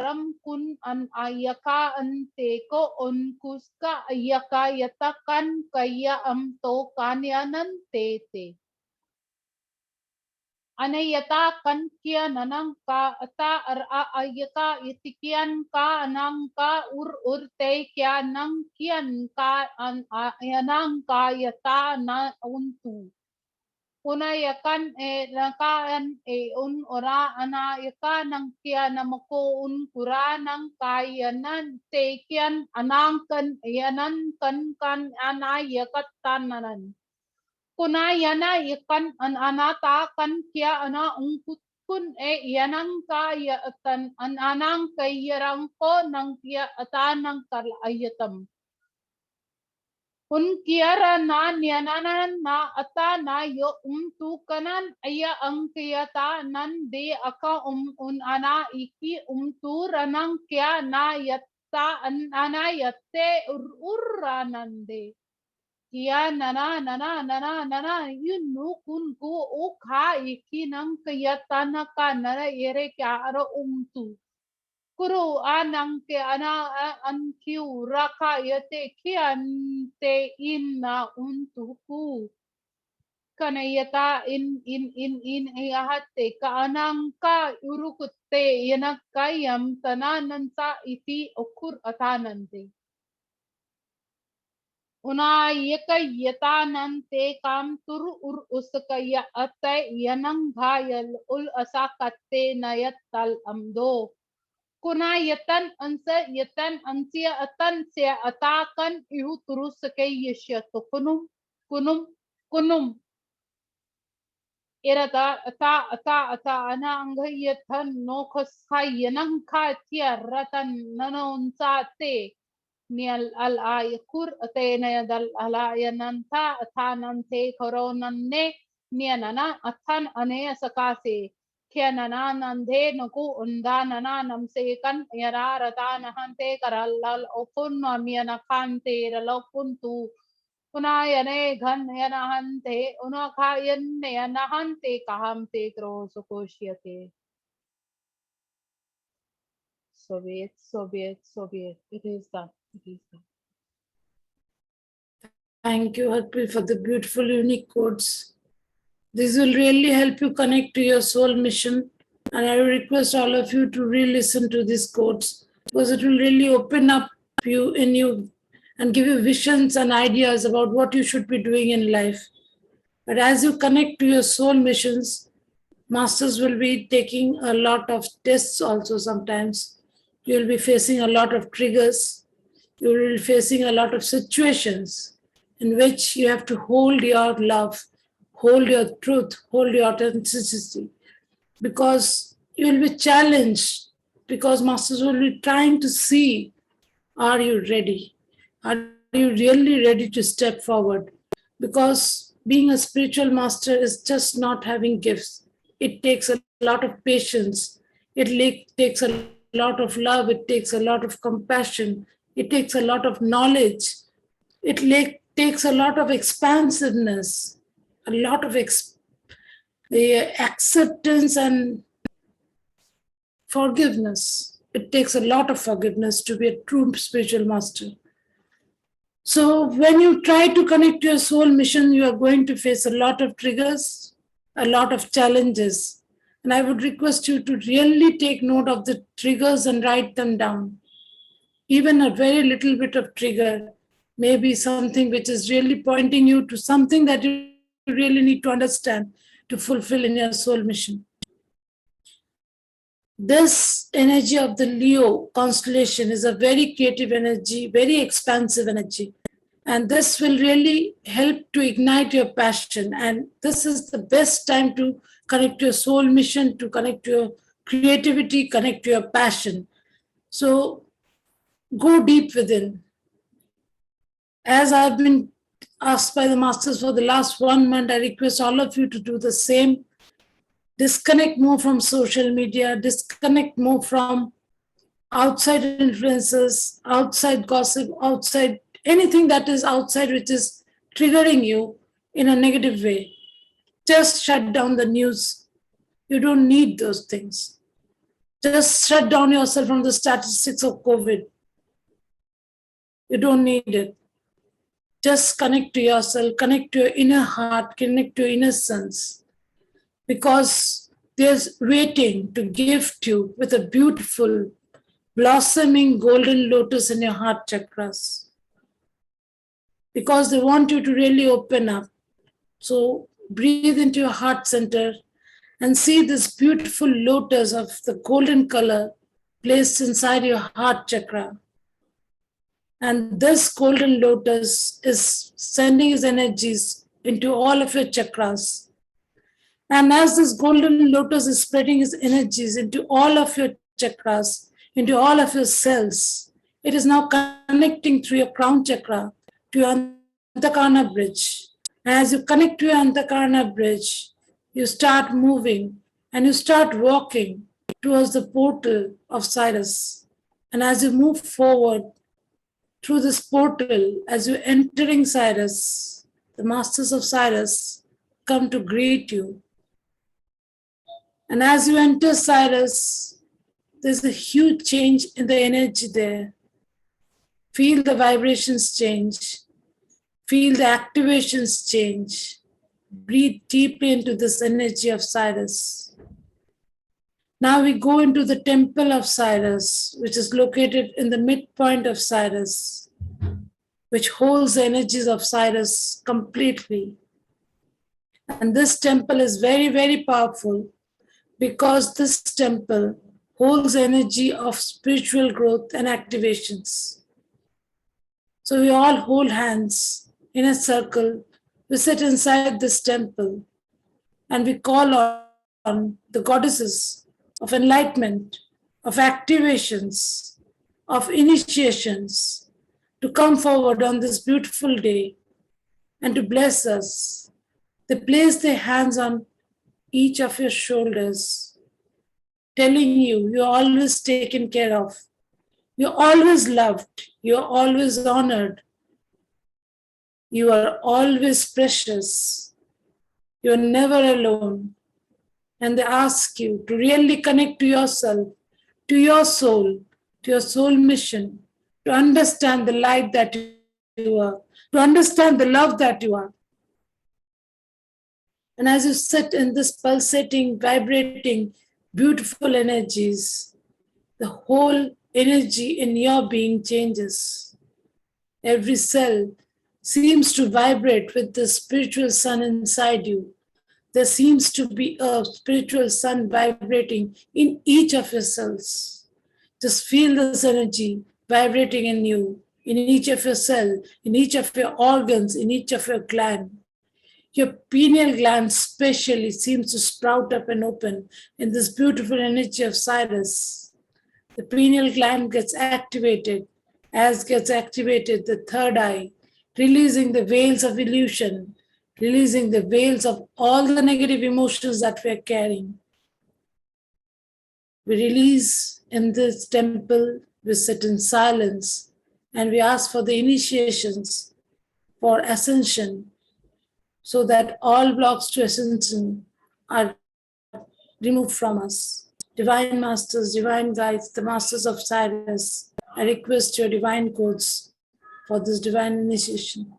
ram kun an ayaka an teko on kuska ayaka yatakan kaya to kanyanan te. Anayata kan kia nanang ka ata ayaka itikian ka anang ka te kia nang kian ka anang ka yata na untu. Una yakan nakaan ora ana yaka nang kia namako kura nang kayanan te kian anang kan yanan kan ana yakat tananan. Kuna yana ikan an anata kan kia ana ungkut kun yanang ka tan an anang kayarang ko nang kia atanang kal ayatam. Kun kiara na niananan na ata na yo tu kanan aya ang kia ta nan de aka un ana iki tu ranang kia na yatta an ana yatte urranande. Kia nana yun no kun ko o kha iki nang kaya tana ka nara ere kya aro umtu kuro anang ke ana an kiu raka yate kian te in na untu ku kanayata in ahate ka anang ka urukutte yanak kayam tananan sa iti okur atanante. Una yaka yatanan te kam turu usakaya ate yanang bhayal ul asakatte nayat tal amdo. Kuna yatan ansia atan se atakan ihu turu sakay yasya to kunum. Irata ata ana anghayatan no khasay yanang ka ratan nanonsa te. Nial al ayakur atena dal alayananta athanante koronanne nianana athan ane sakase kianana nande nuku undanana namse kan yara ratana hante karallal okun miana kante ralokuntu unayane ghan yana hante unakayan yana hante kahamte kro sukoshyate. Soviet. It is done. Thank you, Harpreet, for the beautiful, unique quotes. This will really help you connect to your soul mission. And I will request all of you to re-listen to these quotes because it will really open up you and give you visions and ideas about what you should be doing in life. But as you connect to your soul missions, masters will be taking a lot of tests also sometimes. You will be facing a lot of triggers. You will be facing a lot of situations in which you have to hold your love, hold your truth, hold your authenticity, because you will be challenged, because masters will be trying to see, are you ready? Are you really ready to step forward? Because being a spiritual master is just not having gifts. It takes a lot of patience. It takes a lot of love. It takes a lot of compassion. It takes a lot of knowledge. It takes a lot of expansiveness, a lot of acceptance and forgiveness. It takes a lot of forgiveness to be a true spiritual master. So when you try to connect to your soul mission, you are going to face a lot of triggers, a lot of challenges. And I would request you to really take note of the triggers and write them down. Even a very little bit of trigger may be something which is really pointing you to something that you really need to understand to fulfill in your soul mission. This energy of the Leo constellation is a very creative energy, very expansive energy. And this will really help to ignite your passion. And this is the best time to connect to your soul mission, to connect to your creativity, connect to your passion. So go deep within. As I've been asked by the masters for the last 1 month, I request all of you to do the same. Disconnect more from social media, disconnect more from outside influences, outside gossip, outside anything that is outside which is triggering you in a negative way. Just shut down the news. You don't need those things. Just shut down yourself from the statistics of COVID. You don't need it. Just connect to yourself, connect to your inner heart, connect to your innocence. Because there's waiting to gift you with a beautiful, blossoming golden lotus in your heart chakras. Because they want you to really open up. So breathe into your heart center and see this beautiful lotus of the golden color placed inside your heart chakra. And this golden lotus is sending its energies into all of your chakras. And as this golden lotus is spreading its energies into all of your chakras, into all of your cells, it is now connecting through your crown chakra to your Antakarna bridge. And as you connect to your Antakarna bridge, you start moving and you start walking towards the portal of Cyrus. And as you move forward through this portal, as you're entering Cyrus, the masters of Cyrus come to greet you. And as you enter Cyrus, there's a huge change in the energy there. Feel the vibrations change. Feel the activations change. Breathe deeply into this energy of Cyrus. Now we go into the temple of Cyrus, which is located in the midpoint of Cyrus, which holds the energies of Cyrus completely. And this temple is very, very powerful because this temple holds energy of spiritual growth and activations. So we all hold hands in a circle. We sit inside this temple and we call on the goddesses of enlightenment, of activations, of initiations to come forward on this beautiful day and to bless us. They place their hands on each of your shoulders, telling you you're always taken care of, you're always loved, you're always honored, you are always precious, you're never alone. And they ask you to really connect to yourself, to your soul mission, to understand the light that you are, to understand the love that you are. And as you sit in this pulsating, vibrating, beautiful energies, the whole energy in your being changes. Every cell seems to vibrate with the spiritual sun inside you. There seems to be a spiritual sun vibrating in each of your cells. Just feel this energy vibrating in you, in each of your cell, in each of your organs, in each of your gland. Your pineal gland especially seems to sprout up and open in this beautiful energy of Cyrus. The pineal gland gets activated, as gets activated the third eye, releasing the veils of illusion, releasing the veils of all the negative emotions that we're carrying. We release in this temple, we sit in silence, and we ask for the initiations for ascension, so that all blocks to ascension are removed from us. Divine Masters, Divine Guides, the Masters of Cyrus, I request your divine codes for this divine initiation.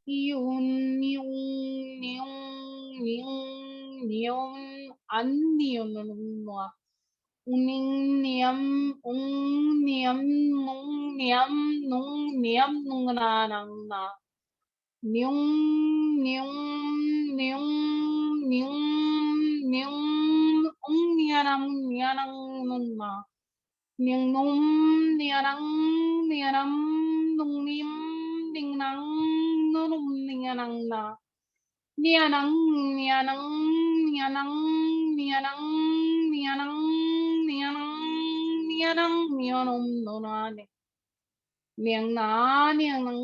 Yun, yung, yung, yung, yung, anion, uning, niam, niam, niam, nung na, nang na. Nyung, nyung, nyung, nyung, nyung, nyanang, nyanang, nung na. Nyung, nung, nyanang, nyanang, nung nim, ding nang, nung nyanang na. Nyanang, nyanang, nyanang, nyanang, nyanang, nyanang, nyanang, nyanong, nunane. Niang na, niang nang,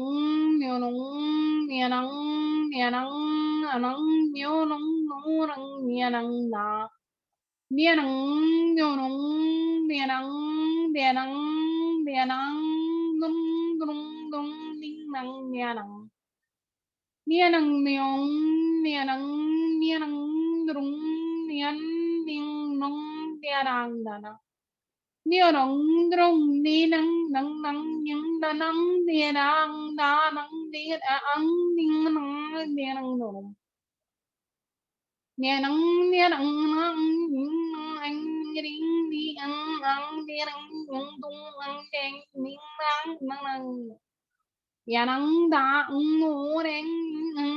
niang nung, niang nang, niang nang, anang, niang nung, nung, niang nang na. Niang nang, niang nung, niang nang, niang nang, niang nang, nung, nung, nung, ning nang, niang nang. Niang nang, niang, nianang nianang rung nian ning nong nianang nana nianang rung ni nang nang nang yang nang nianang na nang nianang ning nang nianang nong nianang nianang nang ang ring ni ang nianang yung tung ang deng ning nang nang nang yanang da ngô đen nang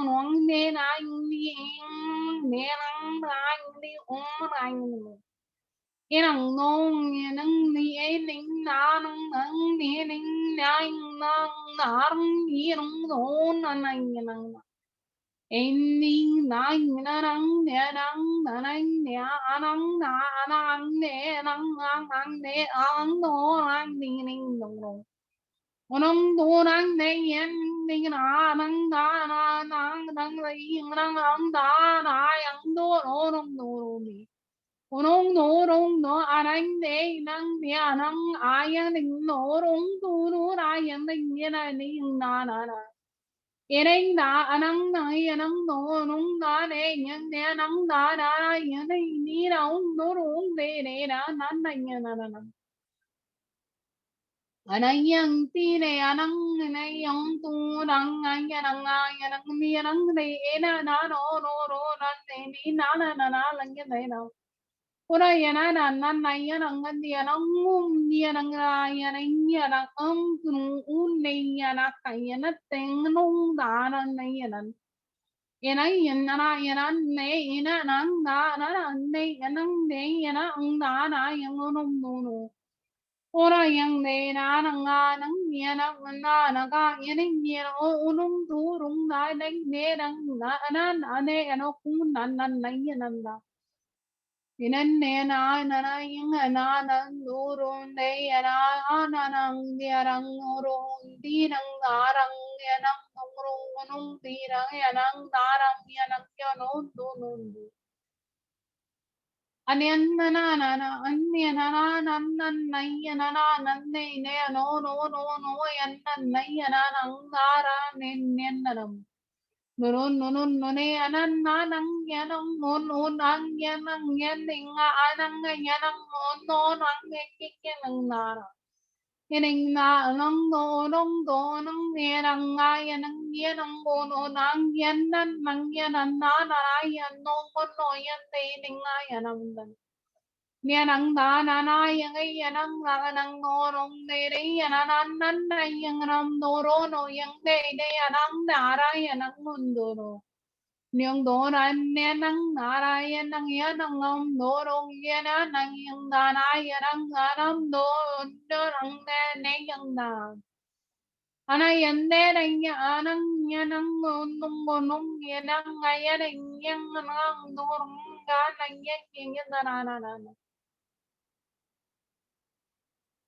nong ne na ni ne nang da ni nang yanang nong yanang ni e ning na nang nang ni ning na nang nang ni nong no na nang yanang en ning na nang ne nang na nang ne anang na anang ne nang ang ne ang no ang ni ning nong nong Onong dorang neyen ningna nang da na nang nang lai nang nang da na yang do onong do mi onong do rong do anang ne nang nia nang ayan ning no rong do do na yan ning nia na ning na na na yeneng da anang na yanang no nong da ne yan ne nang da na yan ni na ong do rong de ne na na na yan na na Anayang tine anang anayang tu nang ayanang ayanang mi anang ne ena na no no no na ne ni na na na na lang yan na ora yana na na na yanang ni anang ni anang ayanang yanang tu un ne yana kayana teng nong da na na yanan yana yana na yana ne ena nang da na na ne yanang ne yana ang da na yang no no no Ora yang ne na na nga nang nia na na ga nia ning nia o unung tu rung na nang ne nang na ne ano ku nan nan nang ya nan da inan ne na yang na na du rung ne ya na nang nia rang o rung di nang na rang ya nang rung unung di rang ya nang na rang ya nang ya no du no du Anyan na na na na anya na na na na na ya na na na ne ne no no no no yan na na ya na nang na ra ne ne na nam no no no no no ne anan na nang ya nang no no nang ya nang ya ning a anang ya nang no no nang ya ki ki nang na ra Hining na nang no nong do nang ne nang nga ya nang ya nang go no nang yan nan nang ya nan na na ya no go no yan ne ning nga ya nang dan Nia nang da na na yang ai ya nang la nang no rong de de ya na nan nan na yang ram no ro no yang de de ya nang da ra ya nang mun do no nyong do ran ne nang na ra ya nang ya nang om do rong ya na nang yang da na ya nang ga ram do do rang ne ne yang da ana yan de dang ya nang nong nong nong ya nang ga ya dang yang nang do rong ga nang yang da na na na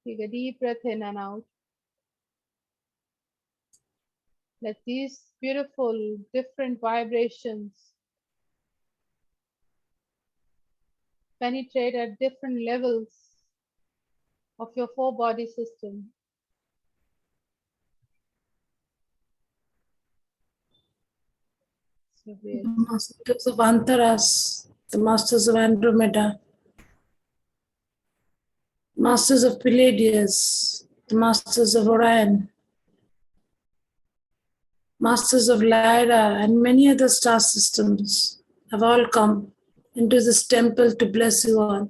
Take a deep breath in and out. Let these beautiful, different vibrations penetrate at different levels of your four body system. The masters of Antaras, the masters of Andromeda, masters of Palladius, the masters of Orion, masters of Lyra, and many other star systems have all come into this temple to bless you all.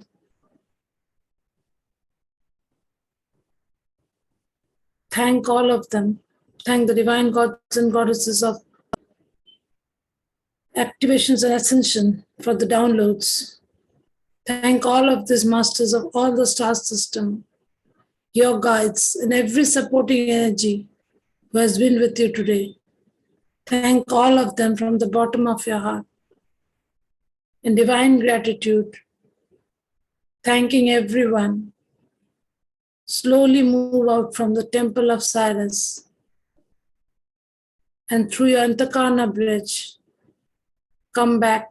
Thank all of them. Thank the divine gods and goddesses of activations and ascension for the downloads. Thank all of these masters of all the star system, your guides, and every supporting energy who has been with you today. Thank all of them from the bottom of your heart. In divine gratitude, thanking everyone, slowly move out from the temple of Cyrus and through your Antakarna bridge, come back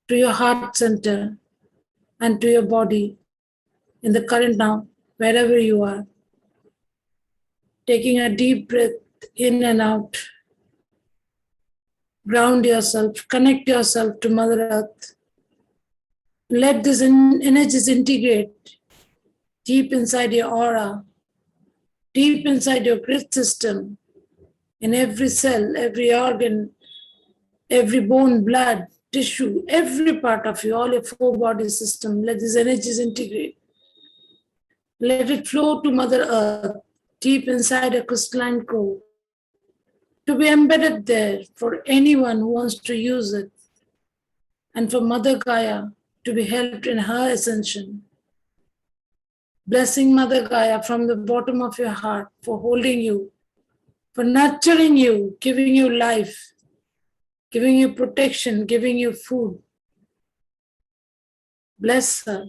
to your heart center and to your body in the current now, wherever you are. Taking a deep breath in and out. Ground yourself, connect yourself to Mother Earth. Let these energies integrate deep inside your aura, deep inside your grid system, in every cell, every organ, every bone, blood, tissue, every part of you, all your four body system. Let these energies integrate. Let it flow to Mother Earth, deep inside a crystalline core, to be embedded there for anyone who wants to use it, and for Mother Gaia to be helped in her ascension. Blessing Mother Gaia from the bottom of your heart for holding you, for nurturing you, giving you life, giving you protection, giving you food. Bless her,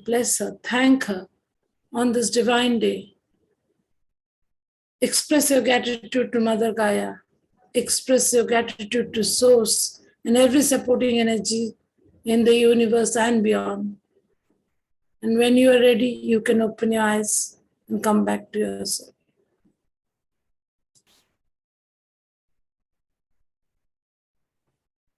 thank her on this divine day. Express your gratitude to Mother Gaia. Express your gratitude to Source and every supporting energy in the universe and beyond. And when you are ready, you can open your eyes and come back to yourself.